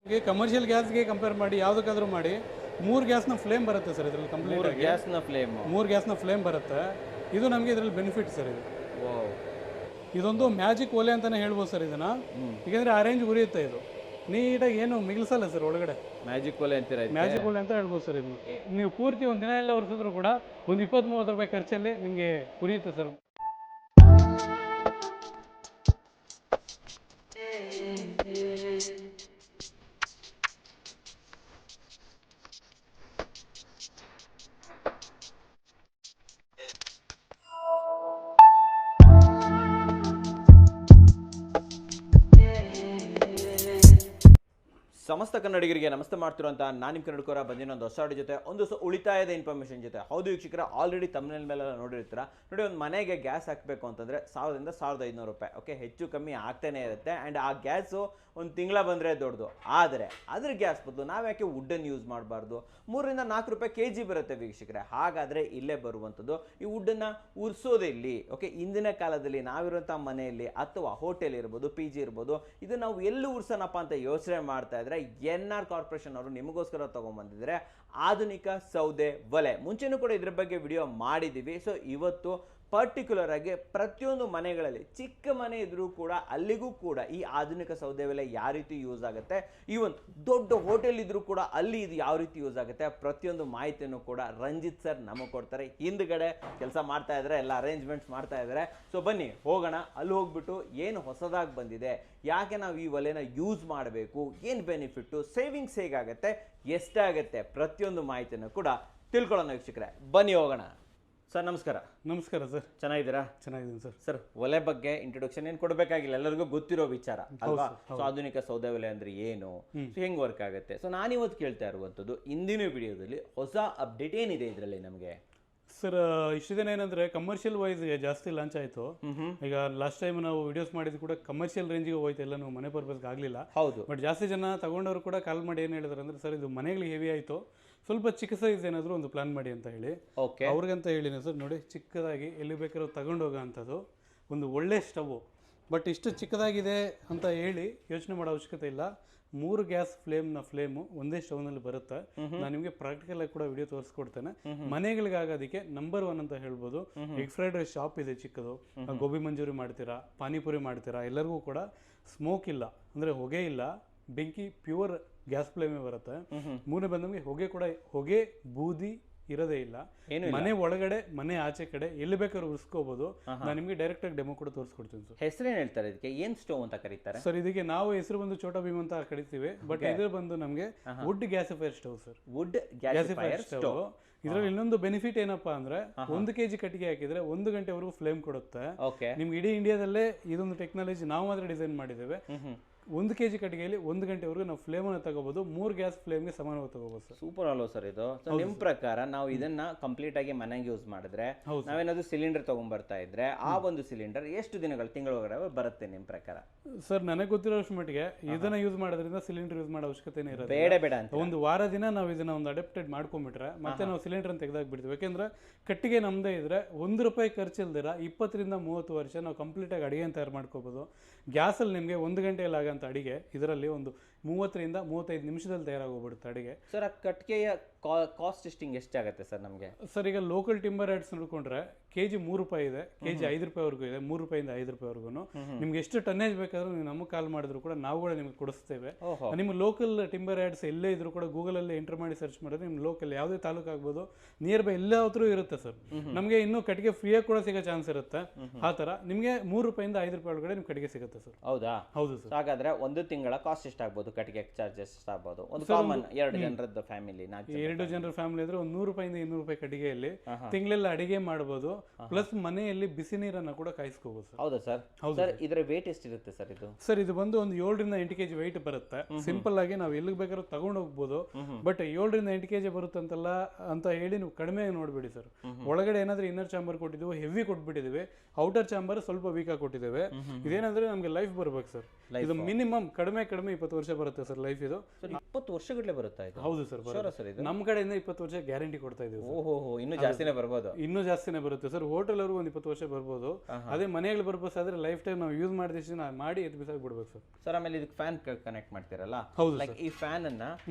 Commercial ಗ್ಯಾಸ್ಗೆ compare ಮಾಡಿ ಯಾವುದಕ್ಕಾದ್ರೂ ಮಾಡಿ 3 ಗ್ಯಾಸ್ನ ಫ್ಲೇಮ್ ಬರುತ್ತೆ ಸರ್ ಇದರಲ್ಲಿ ಕಂಪ್ಲೀಟ್ ಆಗಿ. ಮೂರು ಗ್ಯಾಸ್ನ ಫ್ಲೇಮ್ ಬರುತ್ತೆ. ಇದು ನಮಗೆ ಇದರಲ್ಲಿ ಬೆನಿಫಿಟ್ ಸರ್. ಇದು ಇದೊಂದು ಮ್ಯಾಜಿಕ್ ಒಲೆ ಅಂತಲೇ ಹೇಳ್ಬೋದು ಸರ್ ಇದನ್ನು. ಯಾಕೆಂದರೆ ಆರೆಂಜ್ ಉರಿಯುತ್ತೆ ಇದು ನೀಟಾಗಿ, ಏನು ಮಿಗಿಲ್ಸಲ್ಲ ಸರ್ ಒಳಗಡೆ. ಮ್ಯಾಜಿಕ್ ಒಲೆ ಅಂತೀರ? ಮ್ಯಾಜಿಕ್ ಒಲೆ ಅಂತ ಹೇಳ್ಬೋದು ಸರ್. ಇದು ನೀವು ಪೂರ್ತಿ ಒಂದು ದಿನ ಎಲ್ಲ ಒರೆಸಿದ್ರು ಕೂಡ ಒಂದು 20-30 ರೂಪಾಯಿ ಖರ್ಚಲ್ಲಿ ನಿಮಗೆ ಉರಿಯುತ್ತೆ ಸರ್. ಸಮಸ್ತ ಕನ್ನಡಿಗರಿಗೆ ನಮಸ್ತೆ ಮಾಡ್ತಿರುವಂಥ ನಾನು ನಿಮ್ಮ ಕನ್ನಡಕೋರ ಬಂದಿನ ಒಂದು ಹೊಸ ಜೊತೆ ಒಂದು ಉಳಿತಾಯದ ಇನ್ಫಾರ್ಮೇಷನ್ ಜೊತೆ. ಹೌದು ವೀಕ್ಷಕರ, ಆಲ್ರೆಡಿ ತಮಿಳಿನ ಮೇಲೆಲ್ಲ ನೋಡಿರ್ತೀರ ನೋಡಿ. ಒಂದು ಮನೆಗೆ ಗ್ಯಾಸ್ ಹಾಕಬೇಕು ಅಂತಂದರೆ 1000ರಿಂದ 1500 ರೂಪಾಯಿ. ಓಕೆ, ಹೆಚ್ಚು ಕಮ್ಮಿ ಆಗ್ತಾನೆ ಇರುತ್ತೆ. ಆ್ಯಂಡ್ ಆ ಗ್ಯಾಸು ಒಂದು ತಿಂಗಳ ಬಂದರೆ ದೊಡ್ಡದು. ಆದರೆ ಅದ್ರ ಗ್ಯಾಸ್ ಬದಲು ನಾವು ಯಾಕೆ ವುಡ್ಡನ್ನು ಯೂಸ್ ಮಾಡಬಾರ್ದು? 3ರಿಂದ 4 ರೂಪಾಯಿ kg ಬರುತ್ತೆ ವೀಕ್ಷಕರೇ. ಹಾಗಾದರೆ ಇಲ್ಲೇ ಬರುವಂಥದ್ದು ಈ ವುಡ್ಡನ್ನು ಉರಿಸೋದೇ ಇಲ್ಲಿ. ಓಕೆ, ಇಂದಿನ ಕಾಲದಲ್ಲಿ ನಾವಿರುವಂಥ ಮನೆಯಲ್ಲಿ ಅಥವಾ ಹೋಟೆಲ್ ಇರ್ಬೋದು, PG ಇರ್ಬೋದು, ಇದು ನಾವು ಎಲ್ಲಿ ಉರ್ಸೋಣಪ್ಪ ಅಂತ ಯೋಚನೆ ಮಾಡ್ತಾ ಇದ್ರೆ NR ಕಾರ್ಪೊರೇಷನ್ ಅವರು ನಿಮಗೋಸ್ಕರ ತಗೊಂಡ್ಬಂದಿದ್ದಾರೆ ಆಧುನಿಕ ಸೌದೆ ಒಲೆ. ಮುಂಚೆನೂ ಕೂಡ ಇದ್ರ ಬಗ್ಗೆ ವಿಡಿಯೋ ಮಾಡಿದ್ದೀವಿ. ಸೊ ಇವತ್ತು ಪರ್ಟಿಕ್ಯುಲರ್ ಆಗಿ ಪ್ರತಿಯೊಂದು ಮನೆಗಳಲ್ಲಿ, ಚಿಕ್ಕ ಮನೆ ಇದ್ರೂ ಕೂಡ ಅಲ್ಲಿಗೂ ಕೂಡ ಈ ಆಧುನಿಕ ಸೌದೆ ಒಲೆ ಯಾವ ರೀತಿ ಯೂಸ್ ಆಗುತ್ತೆ, ಈವನ್ ದೊಡ್ಡ ಹೋಟೆಲ್ ಇದ್ರೂ ಕೂಡ ಅಲ್ಲಿ ಇದು ಯಾವ ರೀತಿ ಯೂಸ್ ಆಗುತ್ತೆ, ಪ್ರತಿಯೊಂದು ಮಾಹಿತಿಯನ್ನು ಕೂಡ ರಂಜಿತ್ ಸರ್ ನಮಗೆ ಕೊಡ್ತಾರೆ. ಹಿಂದ್ಗಡೆ ಕೆಲಸ ಮಾಡ್ತಾ ಇದ್ದಾರೆ, ಎಲ್ಲ ಅರೇಂಜ್ಮೆಂಟ್ಸ್ ಮಾಡ್ತಾ ಇದ್ದಾರೆ. ಸೊ ಬನ್ನಿ ಹೋಗೋಣ, ಅಲ್ಲಿ ಹೋಗ್ಬಿಟ್ಟು ಏನು ಹೊಸದಾಗಿ ಬಂದಿದೆ, ಯಾಕೆ ನಾವು ಈ ಒಲೆನ ಯೂಸ್ ಮಾಡಬೇಕು, ಏನು ಬೆನಿಫಿಟ್ಟು, ಸೇವಿಂಗ್ಸ್ ಹೇಗಾಗುತ್ತೆ, ಎಷ್ಟಾಗುತ್ತೆ, ಪ್ರತಿಯೊಂದು ಮಾಹಿತಿಯನ್ನು ಕೂಡ ತಿಳ್ಕೊಳ್ಳೋಣ ವೀಕ್ಷಕರೇ. ಬನ್ನಿ ಹೋಗೋಣ. ಸರ್ ನಮಸ್ಕಾರ. ನಮಸ್ಕಾರ ಸರ್. ಚೆನ್ನಾಗಿದ್ದೀರಾ? ಚೆನ್ನಾಗಿದ್ದೀನಿ ಸರ್. ಸರ್, ಒಲೆ ಬಗ್ಗೆ ಇಂಟ್ರೊಡಕ್ಷನ್ ಏನು ಕೊಡಬೇಕಾಗಿಲ್ಲ, ಎಲ್ಲರಿಗೂ ಗೊತ್ತಿರೋ ವಿಚಾರ ಅಲ್ವಾ? ಸೊ ಆಧುನಿಕ ಸೌದೆ ಒಲೆ ಅಂದ್ರೆ ಏನು, ಹೆಂಗ್ ವರ್ಕ್ ಆಗುತ್ತೆ. ಸೊ ನಾನಿವತ್ತು ಕೇಳ್ತಾ ಇರುವಂಥದ್ದು ಇಂದಿನ ವಿಡಿಯೋದಲ್ಲಿ ಹೊಸ ಅಪ್ಡೇಟ್ ಏನಿದೆ ಇದರಲ್ಲಿ ನಮಗೆ. ಸರ್, ಇಷ್ಟು ದಿನ ಏನಂದ್ರೆ ಕಮರ್ಷಿಯಲ್ ವೈಸ್ ಜಾಸ್ತಿ ಲಾಂಚ್ ಆಯಿತು. ಈಗ ಲಾಸ್ಟ್ ಟೈಮ್ ನಾವು ವಿಡಿಯೋಸ್ ಮಾಡಿದ್ದು ಕೂಡ ಕಮರ್ಷಿಯಲ್ ರೇಂಜಿಗೆ ಹೋಯ್ತು, ಎಲ್ಲ ನಾವು ಮನೆ ಪರ್ಪಸ್ಗೆ ಆಗಲಿಲ್ಲ. ಹೌದು. ಬಟ್ ಜಾಸ್ತಿ ಜನ ತಗೊಂಡವರು ಕೂಡ ಕಾಲ್ ಮಾಡಿ ಏನು ಹೇಳಿದ್ರು ಅಂದ್ರೆ, ಸರ್ ಇದು ಮನೆಗಳಿಗೆ ಹೆವಿ ಆಯಿತು, ಸ್ವಲ್ಪ ಚಿಕ್ಕ ಸೈಜ್ ಏನಾದರೂ ಒಂದು ಪ್ಲಾನ್ ಮಾಡಿ ಅಂತ ಹೇಳಿ. ಓಕೆ, ಅವ್ರಿಗಂತ ಹೇಳಿನ ಸರ್, ನೋಡಿ ಚಿಕ್ಕದಾಗಿ ಎಲ್ಲಿ ಬೇಕಾದ್ರೂ ತಗೊಂಡೋಗೋ ಅಂಥದ್ದು ಒಂದು ಒಳ್ಳೆ ಸ್ಟವ್. ಬಟ್ ಇಷ್ಟು ಚಿಕ್ಕದಾಗಿದೆ ಅಂತ ಹೇಳಿ ಯೋಚನೆ ಮಾಡೋ ಅವಶ್ಯಕತೆ ಇಲ್ಲ. 3 ಗ್ಯಾಸ್ ಫ್ಲೇಮು ಒಂದೇ ಸ್ಟವ್ನಲ್ಲಿ ಬರುತ್ತೆ. ನಾನು ನಿಮಗೆ ಪ್ರಾಕ್ಟಿಕಲ್ ಆಗಿ ಕೂಡ ವಿಡಿಯೋ ತೋರಿಸ್ಕೊಡ್ತೇನೆ. ಮನೆಗಳಿಗಾಗೋದಕ್ಕೆ ನಂಬರ್ 1 ಅಂತ ಹೇಳ್ಬೋದು. ಎಗ್ ಫ್ರೈಡ್ ರೈಸ್ ಶಾಪ್ ಇದೆ ಚಿಕ್ಕದು, ಗೋಬಿ ಮಂಚೂರಿ ಮಾಡ್ತೀರಾ, ಪಾನಿಪುರಿ ಮಾಡ್ತೀರಾ, ಎಲ್ಲರಿಗೂ ಕೂಡ ಸ್ಮೋಕ್ ಇಲ್ಲ, ಅಂದರೆ ಹೊಗೆ ಇಲ್ಲ, ಬೆಂಕಿ ಪ್ಯೂರ್ ಗ್ಯಾಸ್ ಫ್ಲೇಮೇ ಬರುತ್ತೆ. ಮೂರನೇ ಬಂದ ನಮಗೆ ಹೊಗೆ ಬೂದಿ ಇರೋದೇ ಇಲ್ಲ. ಮನೆ ಒಳಗಡೆ ಮನೆ ಆಚೆ ಕಡೆ ಎಲ್ಲಿ ಬೇಕಾದ್ರೂ ಉರ್ಸ್ಕೋಬಹುದು. ನಾನು ನಿಮಗೆ ಡೈರೆಕ್ಟ್ ಆಗಿ ಡೆಮೋ ಕೂಡ ತೋರಿಸ್ಕೊಡ್ತೀನಿ ಸರ್. ಹೆಸರೇನು ಹೇಳ್ತಾರೆ ಇದಕ್ಕೆ, ಏನ್ ಸ್ಟೋವ್ ಅಂತ ಕರೀತಾರೆ ಸರ್? ಇದಕ್ಕೆ ನಾವು ಹೆಸರು ಬಂದು ಛೋಟಾ ಭೀಮ್ ಅಂತ ಕರಿತೀವಿ. ಬಟ್ ಇದು ಬಂದು ನಮಗೆ wood gasifier stove sir. Wood gasifier stove. ಇದರಲ್ಲಿ ಇನ್ನೊಂದು ಬೆನಿಫಿಟ್ ಏನಪ್ಪಾ ಅಂದ್ರೆ, 1 kg ಕಟ್ಟಿಗೆ ಹಾಕಿದ್ರೆ 1 ಗಂಟೆವರೆಗೂ ಫ್ಲೇಮ್ ಕೊಡುತ್ತೆ. ನಿಮ್ಗೆ ಇಡೀ ಇಂಡಿಯಾದಲ್ಲೇ ಇದೊಂದು ಟೆಕ್ನಾಲಜಿ ನಾವು ಮಾತ್ರ ಡಿಸೈನ್ ಮಾಡಿದ್ದೇವೆ. 1 kg ಕಟ್ಟಿಗೆಯಲ್ಲಿ 1 ಗಂಟೆವರೆಗೂ ನಾವು ಫ್ಲೇಮನ್ನು ತಗೋಬಹುದು. 3 ಗ್ಯಾಸ್ ಫ್ಲೇಮ್ಗೆ ಸಮಾನವಾಗಿ ತಗೋಬಹುದು ಸರ್. ಸೂಪರ್ ಅಲ್ವಾ ಸರ್ ಇದು? ನಿಮ್ ಪ್ರಕಾರ ನಾವು ಇದನ್ನ ಕಂಪ್ಲೀಟ್ ಆಗಿ ಮನೆಗೆ ಯೂಸ್ ಮಾಡಿದ್ರೆ, ನಾವೇನಾದ್ರು ಸಿಲಿಂಡರ್ ತಗೊಂಡ್ಬರ್ತಾ ಇದ್ರೆ ಆ ಒಂದು ಸಿಲಿಂಡರ್ ಎಷ್ಟು ತಿಂಗಳೊಳಗಡೆ ಬರುತ್ತೆ ನಿಮ್ ಪ್ರಕಾರ? ಸರ್, ನನಗೆ ಗೊತ್ತಿರೋ ಮಟ್ಟಿಗೆ ಇದನ್ನ ಯೂಸ್ ಮಾಡೋದ್ರಿಂದ ಸಿಲಿಂಡರ್ ಯೂಸ್ ಮಾಡೋ ಅವಶ್ಯಕತೆ ಇರೋದು ಬೇಡ ಅಂತ ಒಂದು ವಾರ ದಿನ ನಾವು ಇದನ್ನ ಒಂದು ಅಡಾಪ್ಟೆಡ್ ಮಾಡ್ಕೊಂಡ್ಬಿಟ್ರೆ ಮತ್ತೆ ನಾವು ಸಿಲಿಂಡರ್ ಅಂತ ತೆಗೆದಾಕ್ಬಿಡ್ತೀವಿ. ಯಾಕೆಂದ್ರೆ ಕಟ್ಟಿಗೆ ನಮ್ದೇ ಇದ್ರೆ 1 ರೂಪಾಯಿ ಖರ್ಚಿಲ್ದಿರ 20ರಿಂದ 30 ವರ್ಷ ನಾವು ಕಂಪ್ಲೀಟ್ ಆಗಿ ಅಡಿಗೆ ತಯಾರು ಮಾಡ್ಕೋಬಹುದು. ಗ್ಯಾಸಲ್ಲಿ ನಿಮಗೆ 1 ಗಂಟೆಯಲ್ಲಿ ಆಗಂತ ಅಡಿಗೆ ಇದರಲ್ಲಿ ಒಂದು 30ರಿಂದ 35 ನಿಮಿಷದಲ್ಲಿ ತಯಾರಾಗೋಗ್ಬಿಡುತ್ತೆ ಅಡಿಗೆ. ಸರ್, ಆ ಕಟ್ಟಿಗೆಯ ಕಾಸ್ಟ್ ಎಷ್ಟಾಗುತ್ತೆ ಸರ್ ನಮಗೆ? ಸರ್, ಈಗ ಲೋಕಲ್ ಟಿಂಬರ್ ಯಾರ್ಡ್ಸ್ ನೋಡ್ಕೊಂಡ್ರೆ kg 3 ರೂಪಾಯಿ ಇದೆ, kg 5 ರೂಪಾಯಿವರೆಗೂ ಇದೆ. 3 ರೂಪಾಯಿಂದ 5 ರೂಪಾಯಿವರೆಗೂ ನಿಮ್ಗೆ ಎಷ್ಟು ಟನ್ನೇಜ್ ಬೇಕಾದ್ರೂ ನೀವು ನಮಗೆ ಕಾಲ್ ಮಾಡಿದ್ರು ಕೂಡ ನಾವು ಕೂಡ ನಿಮ್ಗೆ ಕೊಡಿಸ್ತೇವೆ. ನಿಮ್ಮ ಲೋಕಲ್ ಟಿಂಬರ್ ಯಾರ್ಡ್ಸ್ ಎಲ್ಲೇ ಇದ್ರು ಕೂಡ ಗೂಗಲಲ್ಲಿ ಎಂಟರ್ ಮಾಡಿ ಸರ್ಚ್ ಮಾಡಿದ್ರೆ ನಿಮ್ಮ ಲೋಕಲ್ ಯಾವುದೇ ತಾಲೂಕು ಆಗ್ಬೋದು, ನಿಯರ್ ಬೈ ಎಲ್ಲಾದ್ರೂ ಇರುತ್ತೆ ಸರ್. ನಮಗೆ ಇನ್ನೂ ಕಟ್ಟಿಗೆ ಫ್ರೀಯಾಗಿ ಕೂಡ ಸಿಗೋ ಚಾನ್ಸ್ ಇರುತ್ತೆ. ಆ ಥರ ನಿಮಗೆ 3 ರೂಪಾಯಿಂದ 5 ರೂಪಾಯಿ ಒಳಗಡೆ ನಿಮ್ಗೆ ಕಟ್ಟಿಗೆ ಸಿಗುತ್ತೆ ಸರ್. ಹೌದಾ? ಹೌದು ಸರ್. ಹಾಗಾದ್ರೆ 1 ತಿಂಗಳ ಕಾಸ್ಟ್ ಎಷ್ಟಾಗ್ಬೋದು, ಕಟ್ಟಿಗೆ ಚಾರ್ಜಸ್ ಎಷ್ಟಾಗ್ಬೋದು? ಒಂದು ಕಾಮನ್ 2 ಜನರದ್ದು ಫ್ಯಾಮಿಲಿ, 2 ಜನರ ಫ್ಯಾಮಿಲಿ ಇದ್ರೆ ಒಂದು 100 ರೂಪಾಯಿಂದ 200 ರೂಪಾಯಿ ಕಟ್ಟಿಗೆಯಲ್ಲಿ ತಿಂಗಳೆಲ್ಲ ಅಡಿಗೆ ಮಾಡಬಹುದು. ಪ್ಲಸ್ ಮನೆಯಲ್ಲಿ ಬಿಸಿ ನೀರನ್ನ ಕೂಡ ಕಾಯಿಸ್ಕೋಬಹುದು ಸರ್. ಹೌದಾ ಸರ್? ಸರ್, ಇದರ ವೇಟ್ ಎಷ್ಟಿರುತ್ತೆ ಸರ್ ಇದು? ಸರ್, ಇದು ಬಂದು ಒಂದು 7ರಿಂದ 8 kg ವೆಯ್ಟ್ ಬರುತ್ತೆ. ಸಿಂಪಲ್ ಆಗಿ ನಾವು ಎಲ್ಲಿಗೆ ಬೇಕಾದ್ರೂ ತಗೊಂಡು ಹೋಗ್ಬೋದು. ಬಟ್ 7ರಿಂದ 8 kg ಬರುತ್ತೆ ಅಂತ ಹೇಳಿ ನೀವು ಕಡಿಮೆ ನೋಡ್ಬೇಡಿ ಸರ್. ಒಳಗಡೆ ಏನಾದ್ರೂ ಇನ್ನರ್ ಚಾಂಬರ್ ಕೊಟ್ಟಿದ್ದೀವಿ, ಹೆವಿ ಕೊಟ್ಬಿಟ್ಟಿದ್ದೀವಿ, ಔಟರ್ ಚಾಂಬರ್ ಸ್ವಲ್ಪ ವೀಕ್ ಆಗಿ ಕೊಟ್ಟಿದ್ದೇವೆ. ಇದೇನಂದ್ರೆ ನಮ್ಗೆ ಲೈಫ್ ಬರ್ಬೇಕು ಸರ್. ಇದು ಮಿನಿಮಮ್ ಕಡಿಮೆ 20 ವರ್ಷ ಬರುತ್ತೆ ಸರ್ ಲೈಫ್. ಇದು 20 ವರ್ಷಗಟ್ಟಲೆ ಬರುತ್ತಾ ಇದು? ಹೌದು ಸರ್, ನಮ್ಮ ಕಡೆಯಿಂದ 20 ವರ್ಷ ಗ್ಯಾರಂಟಿ ಕೊಡ್ತಾ ಇದೀವಿ. ಓಹೋ, ಇನ್ನೂ ಜಾಸ್ತಿನೇ ಬರ್ಬೋದು. ಇನ್ನೂ ಜಾಸ್ತಿನೇ ಬರುತ್ತೆ ಸರ್. ಹೋಟೆಲ್ ಅವ್ರಿಗೆ ಒಂದು 20 ವರ್ಷ ಬರ್ಬೋದು. ಅದೇ ಮನೆಯಲ್ಲಿ ಬರ್ಬೋದು ಆದ್ರೆ ಲೈಫ್ ಟೈಮ್ ನಾವು ಯೂಸ್ ಮಾಡಿದ ಮಾಡಿ ಎದ್ದು ಬಿಸಾಗಿ ಬಿಡ್ಬೇಕು ಸರ್. ಸರ್ ಆಮೇಲೆ ಇದಕ್ಕೆ ಫ್ಯಾನ್ ಕನೆಕ್ಟ್ ಮಾಡ್ತೀರಲ್ಲ, ಹೌದು ಲೈಕ್ ಈ ಫ್ಯಾನ್ ಅನ್ನ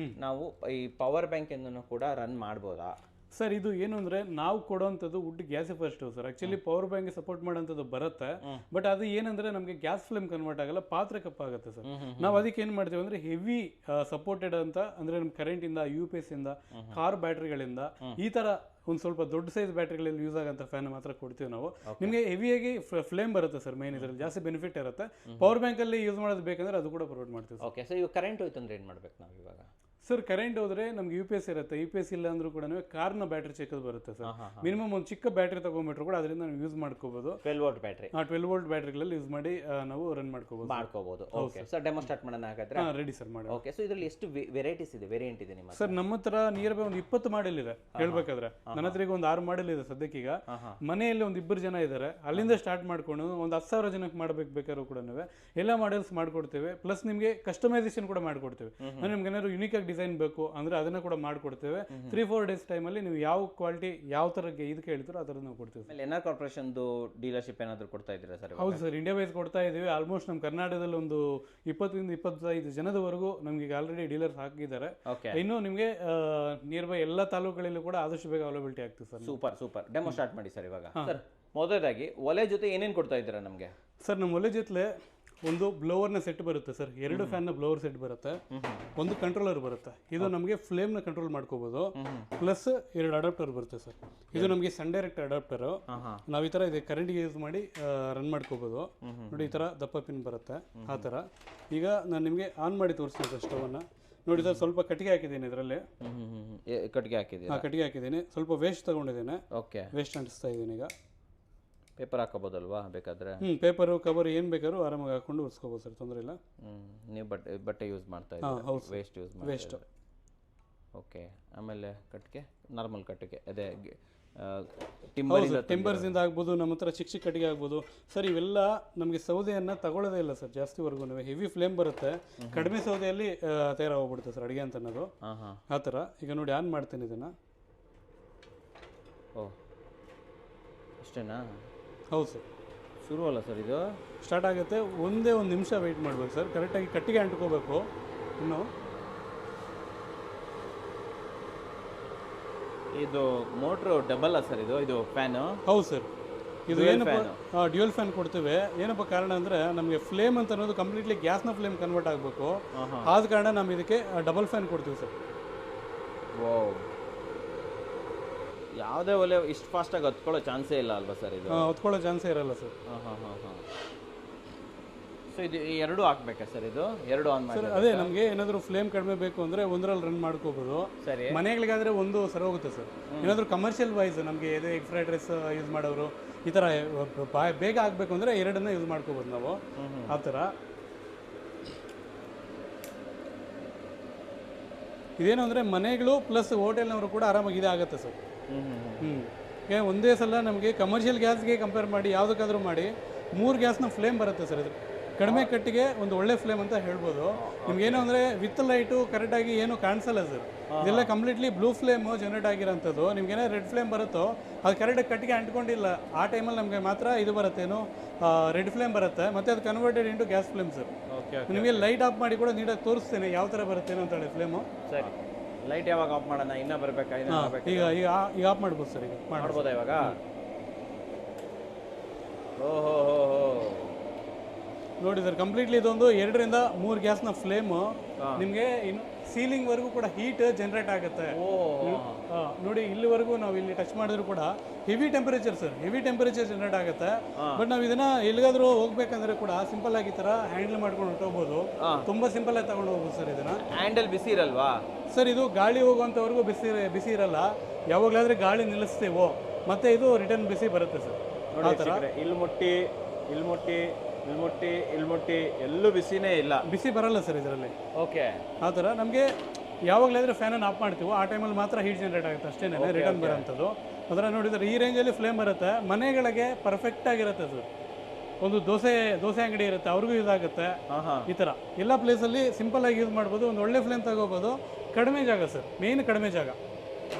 ನಾವು ಈ ಪವರ್ ಬ್ಯಾಂಕ್ ಇಂದನೂ ಕೂಡ ರನ್ ಮಾಡ್ಬೋದಾ ಸರ್? ಇದು ಏನು ಅಂದ್ರೆ ನಾವು ಕೊಡುವಂಥದ್ದು wood gasifier stove sir. Actually power bank support ಮಾಡೋಂಥದ್ದು ಬರುತ್ತೆ, ಬಟ್ ಅದು ಏನಂದ್ರೆ ನಮಗೆ ಗ್ಯಾಸ್ ಫ್ಲೇಮ್ ಕನ್ವರ್ಟ್ ಆಗಲ್ಲ, ಪಾತ್ರೆ ಕಪ್ಪಾಗುತ್ತೆ ಸರ್. ನಾವು ಅದಕ್ಕೆ ಏನ್ ಮಾಡ್ತೀವಿ ಅಂದ್ರೆ ಹೆವಿ ಸಪೋರ್ಟೆಡ್ ಅಂತ ಅಂದ್ರೆ ನಮ್ ಕರೆಂಟ್ ಇಂದ, UPS ಇಂದ, ಕಾರ್ ಬ್ಯಾಟ್ರಿಗಳಿಂದ ಈ ತರ ಒಂದು ಸ್ವಲ್ಪ ದೊಡ್ಡ ಸೈಜ್ ಬ್ಯಾಟ್ರಿಗಳಲ್ಲಿ ಯೂಸ್ ಆಗಂತ ಫ್ಯಾನ್ ಮಾತ್ರ ಕೊಡ್ತೀವಿ ನಾವು. ನಿಮಗೆ ಹೆವಿಯಾಗಿ ಫ್ಲೇಮ್ ಬರುತ್ತೆ ಸರ್. ಮೇನ್ ಇದರಲ್ಲಿ ಜಾಸ್ತಿ ಬೆನಿಫಿಟ್ ಇರುತ್ತೆ. ಪವರ್ ಬ್ಯಾಂಕ್ ಅಲ್ಲಿ ಯೂಸ್ ಮಾಡೋದು ಬೇಕಂದ್ರೆ ಅದು ಕೂಡ ಪ್ರೊವೈಡ್ ಮಾಡ್ತೀವಿ. ಓಕೆ, ಸೊ ಇವಾಗ ಕರೆಂಟ್ ಹೋಯ್ತು ಅಂದ್ರೆ ಏನ್ ಮಾಡ್ಬೇಕು ನಾವು ಇವಾಗ? ಸರ್ ಕರೆಂಟ್ ಹೋದ್ರೆ ನಮ್ಗೆ UPS ಇರುತ್ತೆ. UPS ಇಲ್ಲ ಅಂದ್ರೂ ಕೂಡ ಕಾರ್ನ ಬ್ಯಾಟ್ರಿ ಚಿಕ್ಕದು ಬರುತ್ತೆ ಸರ್. ಮಿನಿಮಮ್ ಒಂದು ಚಿಕ್ಕ ಬ್ಯಾಟ್ರಿ ತಗೊಂಡ್ಬಿಟ್ರು ಕೂಡ ಅದರಿಂದ ನಾವು ಯೂಸ್ ಮಾಡ್ಕೋಬಹುದು. 12 ವೋಲ್ಟ್ ಬ್ಯಾಟ್ರಿ. 12 ವೋಲ್ಟ್ ಬ್ಯಾಟ್ರಿಗಳಲ್ಲಿ ಯೂಸ್ ಮಾಡಿ ನಾವು ರನ್ ಮಾಡ್ಕೋಬಹುದು. ಓಕೆ ಸರ್, ಡೆಮೋ ಸ್ಟಾರ್ಟ್ ಮಾಡೋಣ ಹಾಗಾದ್ರೆ. ರೆಡಿ ಸರ್ ಮಾಡಿ. ಓಕೆ, ಸೊ ಇದರಲ್ಲಿ ಎಷ್ಟು ವೆರೈಟೀಸ್ ಇದೆ, ವೇರಿಯಂಟ್ ಇದೆ ನಿಮ್ಮ ಸರ್? ನಮ್ಮ ಹತ್ರ ನಿಯರ್ ಬೈ ಒಂದು 20 ಮಾಡೆಲ್ ಇದೆ ಹೇಳ್ಬೇಕಾದ್ರೆ. ನನ್ನ ಹತ್ರ ಈಗ ಒಂದು 6 ಮಾಡೆಲ್ ಇದೆ ಸದ್ಯಕ್ಕೀಗ. ಮನೆಯಲ್ಲಿ ಒಂದು 2 ಜನ ಇದ್ದಾರೆ, ಅಲ್ಲಿಂದ ಸ್ಟಾರ್ಟ್ ಮಾಡ್ಕೊಂಡು ಒಂದು 10,000 ಜನಕ್ಕೆ ಮಾಡ್ಬೇಕು ಬೇಕಾದ್ರೂ ಕೂಡ ಎಲ್ಲ ಮಾಡೆಲ್ಸ್ ಮಾಡ್ಕೊಡ್ತೇವೆ. ಪ್ಲಸ್ ನಿಮಗೆ ಕಸ್ಟಮೈಸೇಷನ್ ಕೂಡ ಮಾಡ್ಕೊಡ್ತೇವೆ. ನಿಮ್ಗೆ ಏನಾದ್ರು ಯುನಿಕ್ ಆಗಿ ಡಿಸೈನ್ ಬೇಕು ಅಂದ್ರೆ ಅದನ್ನ ಕೂಡ ಮಾಡ್ಕೊಡ್ತೇವೆ. 3-4 ಡೇಸ್ ಟೈಮಲ್ಲಿ ನೀವು ಯಾವ ಕ್ವಾಲಿಟಿ ಯಾವ ತರ ಇದು ಕೇಳ್ತೀರೋ ಅದನ್ನ ನಾವು ಕೊಡ್ತೀವಿ. NR ಕಾರ್ಪೊರೇಷನ್ ಡೀಲರ್ಶಿಪ್ ಏನಾದ್ರು ಕೊಡ್ತಾ ಇದ್ದೀರಾ ಸರ್? ಹೌದು ಸರ್, ಇಂಡಿಯಾ ವೈಸ್ ಕೊಡ್ತಾ ಇದೀವಿ. ಆಲ್ಮೋಸ್ಟ್ ನಮ್ಮ ಕರ್ನಾಟಕದಲ್ಲಿ ಒಂದು 20-25 ಜನದವರೆಗೂ ನಮ್ಗೆ ಈಗ ಆಲ್ರೆಡಿ ಡೀಲರ್ಸ್ ಹಾಕಿದ್ದಾರೆ. ಇನ್ನು ನಿಮಗೆ ನಿಯರ್ ಬೈ ಎಲ್ಲ ತಾಲೂಕುಗಳಲ್ಲೂ ಕೂಡ ಆದಷ್ಟು ಬೇಗ ಅವೈಲಬಿಲಿಟಿ ಆಗ್ತದೆ ಸರ್. ಸೂಪರ್. ಡೆಮೋ ಸ್ಟಾರ್ಟ್ ಮಾಡಿ ಸರ್ ಇವಾಗ. ಸರ್ ಮೊದಲಾಗಿ ಒಲೆ ಜೊತೆ ಏನೇನು ಕೊಡ್ತಾ ಇದ್ದೀರಾ ನಮಗೆ? ಸರ್ ನಮ್ಮ ಒಲೆ ಜೊತೆ ಒಂದು ಬ್ಲೋವರ್ನ ಸೆಟ್ ಬರುತ್ತೆ ಸರ್. 2 ಫ್ಯಾನ್ನ ಬ್ಲೋವರ್ ಸೆಟ್ ಬರುತ್ತೆ, ಒಂದು ಕಂಟ್ರೋಲರ್ ಬರುತ್ತೆ. ಇದು ನಮಗೆ ಫ್ಲೇಮ್ನ ಕಂಟ್ರೋಲ್ ಮಾಡ್ಕೋಬಹುದು. ಪ್ಲಸ್ 2 ಅಡಾಪ್ಟರ್ ಬರುತ್ತೆ ಸರ್. ಇದು ನಮಗೆ ಸನ್ ಡೈರೆಕ್ಟ್ ಅಡಾಪ್ಟರ್. ನಾವು ಈ ತರ ಇದೆ ಕರೆಂಟ್ಗೆ ಯೂಸ್ ಮಾಡಿ ರನ್ ಮಾಡ್ಕೋಬಹುದು. ನೋಡಿ ಈ ತರ ದಪ್ಪ ಪಿನ್ ಬರುತ್ತೆ ಆ ತರ. ಈಗ ನಾನು ನಿಮಗೆ ಆನ್ ಮಾಡಿ ತೋರಿಸ್ತೀನಿ ಸರ್ ಸ್ಟವ್ ಅನ್ನ. ನೋಡಿ ಸರ್, ಸ್ವಲ್ಪ ಕಟ್ಟಿಗೆ ಹಾಕಿದ್ದೀನಿ ಇದರಲ್ಲಿ. ಕಟ್ಟಿಗೆ ಹಾಕಿದ್ದೀನಿ, ಸ್ವಲ್ಪ ವೇಸ್ಟ್ ತಗೊಂಡಿದ್ದೇನೆ. ವೇಸ್ಟ್ ಅಂಟಿಸ್ತಾ ಇದ್ದೀನಿ. ಈಗ ಪೇಪರ್ ಹಾಕೋಬೋದಲ್ವಾ ಬೇಕಾದ್ರೆ? ಪೇಪರು ಕವರ್ ಏನು ಬೇಕಾದ್ರೂ ಆರಾಮಾಗಿ ಹಾಕೊಂಡು ಉಳಿಸ್ಕೋಬೋದು ಸರ್, ತೊಂದರೆ ಇಲ್ಲ. ನೀವು ಬಟ್ಟೆ ಯೂಸ್ ಮಾಡ್ತಾ ಇದ್ದೀರಾ, ವೇಸ್ಟ್ ಯೂಸ್ ಮಾಡಿ. ವೇಸ್ಟ್. ಓಕೆ, ಆಮೇಲೆ ಕಟ್ಟಿಗೆ ನಾರ್ಮಲ್ ಕಟ್ಟಿಗೆ ಅದೇ ಟಿಂಬರ್ಸ್ ಇಂದ ಆಗ್ಬೋದು, ನಮ್ಮ ಹತ್ರ ಚಿಕ್ಕ ಕಟ್ಟಿಗೆ ಆಗ್ಬೋದು ಸರ್. ಇವೆಲ್ಲ ನಮಗೆ ಸೌದೆಯನ್ನು ತಗೊಳ್ಳೋದೇ ಇಲ್ಲ ಸರ್ ಜಾಸ್ತಿವರೆಗೂ. ಹೆವಿ ಫ್ಲೇಮ್ ಬರುತ್ತೆ, ಕಡಿಮೆ ಸೌದೆಯಲ್ಲಿ ತಯಾರಾಗೋಗ್ಬಿಡುತ್ತೆ ಸರ್ ಅಡುಗೆ ಅಂತ ಅನ್ನೋದು ಆ ಥರ. ಈಗ ನೋಡಿ ಆನ್ ಮಾಡ್ತೀನಿ ಇದನ್ನು. ಓ ಅಷ್ಟೇನಾ? ಹೌದು ಸರ್, ಶುರು ಅಲ್ಲ ಸರ್, ಇದು ಸ್ಟಾರ್ಟ್ ಆಗುತ್ತೆ. ಒಂದೇ ಒಂದು ನಿಮಿಷ ವೆಯ್ಟ್ ಮಾಡಬೇಕು ಸರ್, ಕರೆಕ್ಟಾಗಿ ಕಟ್ಟಿಗೆ ಅಂಟ್ಕೋಬೇಕು. ಇನ್ನು ಇದು ಮೋಟ್ರು ಡಬಲ್ ಸರ್, ಇದು ಫ್ಯಾನು? ಹೌದು ಸರ್, ಇದು ಏನಪ್ಪ ಡ್ಯೂಯಲ್ ಫ್ಯಾನ್ ಕೊಡ್ತೇವೆ. ಏನಪ್ಪ ಕಾರಣ ಅಂದರೆ ನಮಗೆ ಫ್ಲೇಮ್ ಅಂತ ಅನ್ನೋದು ಕಂಪ್ಲೀಟ್ಲಿ ಗ್ಯಾಸ್ನ ಫ್ಲೇಮ್ ಕನ್ವರ್ಟ್ ಆಗಬೇಕು. ಆದ ಕಾರಣ ನಾವು ಇದಕ್ಕೆ ಡಬಲ್ ಫ್ಯಾನ್ ಕೊಡ್ತೀವಿ ಸರ್. ಓ, ಯಾವುದೇ ಒಲೆ ಇಷ್ಟು ಫಾಸ್ಟಾಗಿ ಹೊತ್ಕೊಳ್ಳೋ ಚಾನ್ಸೇ ಇಲ್ಲ ಅಲ್ವಾ ಸರ್? ಇದು ಹೊತ್ಕೊಳ್ಳೋ ಚಾನ್ಸೇ ಇರಲ್ಲ ಸರ್. ಸೊ ಇದು 2 ಹಾಕ್ಬೇಕಾ ಸರ್? ಇದು 2 ಆನ್ ಮಾಡಿ. ಅದೇ ನಮಗೆ ಏನಾದರೂ ಫ್ಲೇಮ್ ಕಡಿಮೆ ಬೇಕು ಅಂದರೆ ಒಂದರಲ್ಲಿ ರನ್ ಮಾಡ್ಕೋಬೋದು. ಸರಿ, ಮನೆಗಳಿಗಾದರೆ ಒಂದು ಸರಿ ಹೋಗುತ್ತೆ ಸರ್. ಏನಾದರೂ ಕಮರ್ಷಿಯಲ್ ವೈಸ್ ನಮಗೆ ಎಗ್ ಫ್ರೈಡ್ ರೈಸ್ ಯೂಸ್ ಮಾಡೋರು ಈ ಥರ ಬೇಗ ಆಗಬೇಕು ಅಂದರೆ 2 ಯೂಸ್ ಮಾಡ್ಕೋಬೋದು ನಾವು ಆ ಥರ. ಇದೇನು ಅಂದರೆ ಮನೆಗಳು ಪ್ಲಸ್ ಹೋಟೆಲ್ನವರು ಕೂಡ ಆರಾಮಾಗಿ ಇದಾಗುತ್ತೆ ಸರ್. ಒಂದೇ ಸಲ ನಮಗೆ ಕಮರ್ಷಿಯಲ್ ಗ್ಯಾಸ್ಗೆ ಕಂಪೇರ್ ಮಾಡಿ ಯಾವುದಕ್ಕಾದ್ರೂ ಮಾಡಿ 3 ಗ್ಯಾಸ್ನ ಫ್ಲೇಮ್ ಬರುತ್ತೆ ಸರ್. ಇದು ಕಡಿಮೆ ಕಟ್ಟಿಗೆ ಒಂದು ಒಳ್ಳೆ ಫ್ಲೇಮ್ ಅಂತ ಹೇಳ್ಬೋದು. ನಿಮ್ಗೇನು ಅಂದರೆ ವಿತ್ ಲೈಟು ಕರೆಕ್ಟಾಗಿ ಏನು ಕಾಣಿಸಲ್ಲ ಸರ್. ಇದೆಲ್ಲ ಕಂಪ್ಲೀಟ್ಲಿ ಬ್ಲೂ ಫ್ಲೇಮು ಜನರೇಟ್ ಆಗಿರೋಂಥದ್ದು. ನಿಮ್ಗೇನೋ ರೆಡ್ ಫ್ಲೇಮ್ ಬರುತ್ತೋ ಅದು ಕರೆಕ್ಟಾಗಿ ಕಟ್ಟಿಗೆ ಅಂಟ್ಕೊಂಡಿಲ್ಲ. ಆ ಟೈಮಲ್ಲಿ ನಮಗೆ ಮಾತ್ರ ಇದು ಬರುತ್ತೇನು ರೆಡ್ ಫ್ಲೇಮ್ ಬರುತ್ತೆ, ಮತ್ತು ಅದು converted into gas flame sir. ನಿಮಗೆ ಲೈಟ್ ಆಫ್ ಮಾಡಿ ಕೂಡ ನೀಟಾಗಿ ತೋರಿಸ್ತೇನೆ ಯಾವ ಥರ ಬರುತ್ತೇನೋ ಅಂತ ಹೇಳಿ ಫ್ಲೇಮು. ಸರಿ, ಲೈಟ್ ಯಾವಾಗ ಆಫ್ ಮಾಡೋಣ? ಇನ್ನೂ ಬರಬೇಕಾ? ಈಗ ಆಫ್ ಮಾಡ್ಬೋದು ಸರ್. ಈಗ ಮಾಡ್ಬೋದಾ ಇವಾಗ? ಓಹೋ, ನೋಡಿ ಸರ್, ಕಂಪ್ಲೀಟ್ಲಿ ಇದೊಂದು 2-3 ಗ್ಯಾಸ್ನ ಫ್ಲೇಮು ನಿಮಗೆ ಇನ್ನು ಸೀಲಿಂಗ್ವರೆಗೂ ಕೂಡ ಹೀಟ್ ಜನರೇಟ್ ಆಗುತ್ತೆ. ನೋಡಿ ಇಲ್ಲಿವರೆಗೂ ನಾವು ಇಲ್ಲಿ ಟಚ್ ಮಾಡಿದ್ರು ಕೂಡ heavy temperature sir, heavy temperature generate ಆಗುತ್ತೆ. ಬಟ್ ನಾವು ಇದನ್ನ ಎಲ್ಲಿಗಾದ್ರೂ ಹೋಗ್ಬೇಕಂದ್ರೆ ಕೂಡ ಸಿಂಪಲ್ ಆಗಿ ಈ ಥರ ಹ್ಯಾಂಡಲ್ ಮಾಡ್ಕೊಂಡು ಹೊರಟೋಗ್ಬೋದು. ತುಂಬಾ ಸಿಂಪಲ್ ಆಗಿ ತಗೊಂಡು ಹೋಗ್ಬೋದು ಸರ್. ಇದನ್ನ ಹ್ಯಾಂಡಲ್ ಬಿಸಿ ಇರಲ್ವಾ ಸರ್? ಇದು ಗಾಳಿ ಹೋಗುವಂಥವ್ರಿಗೂ ಬಿಸಿ ಇರಲ್ಲ. ಯಾವಾಗಲಾದ್ರೆ ಗಾಳಿ ನಿಲ್ಲಿಸ್ತೇವೋ ಮತ್ತೆ ಇದು ರಿಟರ್ನ್ ಬಿಸಿ ಬರುತ್ತೆ ಸರ್. ಆ ಥರ ಇಲ್ಮುಟ್ಟಿ ಎಲ್ಲೂ ಬಿಸಿನೇ ಇಲ್ಲ, ಬಿಸಿ ಬರಲ್ಲ ಸರ್ ಇದರಲ್ಲಿ. ಓಕೆ, ಆ ಥರ ನಮಗೆ ಯಾವಾಗಲಾದ್ರೆ ಫ್ಯಾನನ್ನು ಆಫ್ ಮಾಡ್ತೀವೋ ಆ ಟೈಮಲ್ಲಿ ಮಾತ್ರ ಹೀಟ್ ಜನರೇಟ್ ಆಗುತ್ತೆ ಅಷ್ಟೇ, ರಿಟರ್ನ್ ಬರೋಂಥದ್ದು. ಅದರ ನೋಡಿದರೆ ಈ ರೇಂಜಲ್ಲಿ ಫ್ಲೇಮ್ ಬರುತ್ತೆ. ಮನೆಗಳಿಗೆ ಪರ್ಫೆಕ್ಟ್ ಆಗಿರುತ್ತೆ ಸರ್. ಒಂದು ದೋಸೆ ಅಂಗಡಿ ಇರುತ್ತೆ, ಅವ್ರಿಗೂ ಯೂಸ್ ಆಗುತ್ತೆ. ಈ ಥರ ಎಲ್ಲ ಪ್ಲೇಸಲ್ಲಿ ಸಿಂಪಲ್ ಆಗಿ ಯೂಸ್ ಮಾಡ್ಬೋದು. ಒಂದು ಒಳ್ಳೆ ಫ್ಲೇಮ್ ತಗೋಬೋದು. ಕಡಿಮೆ ಜಾಗ ಸರ್, ಮೇನ್ ಕಡಿಮೆ ಜಾಗ.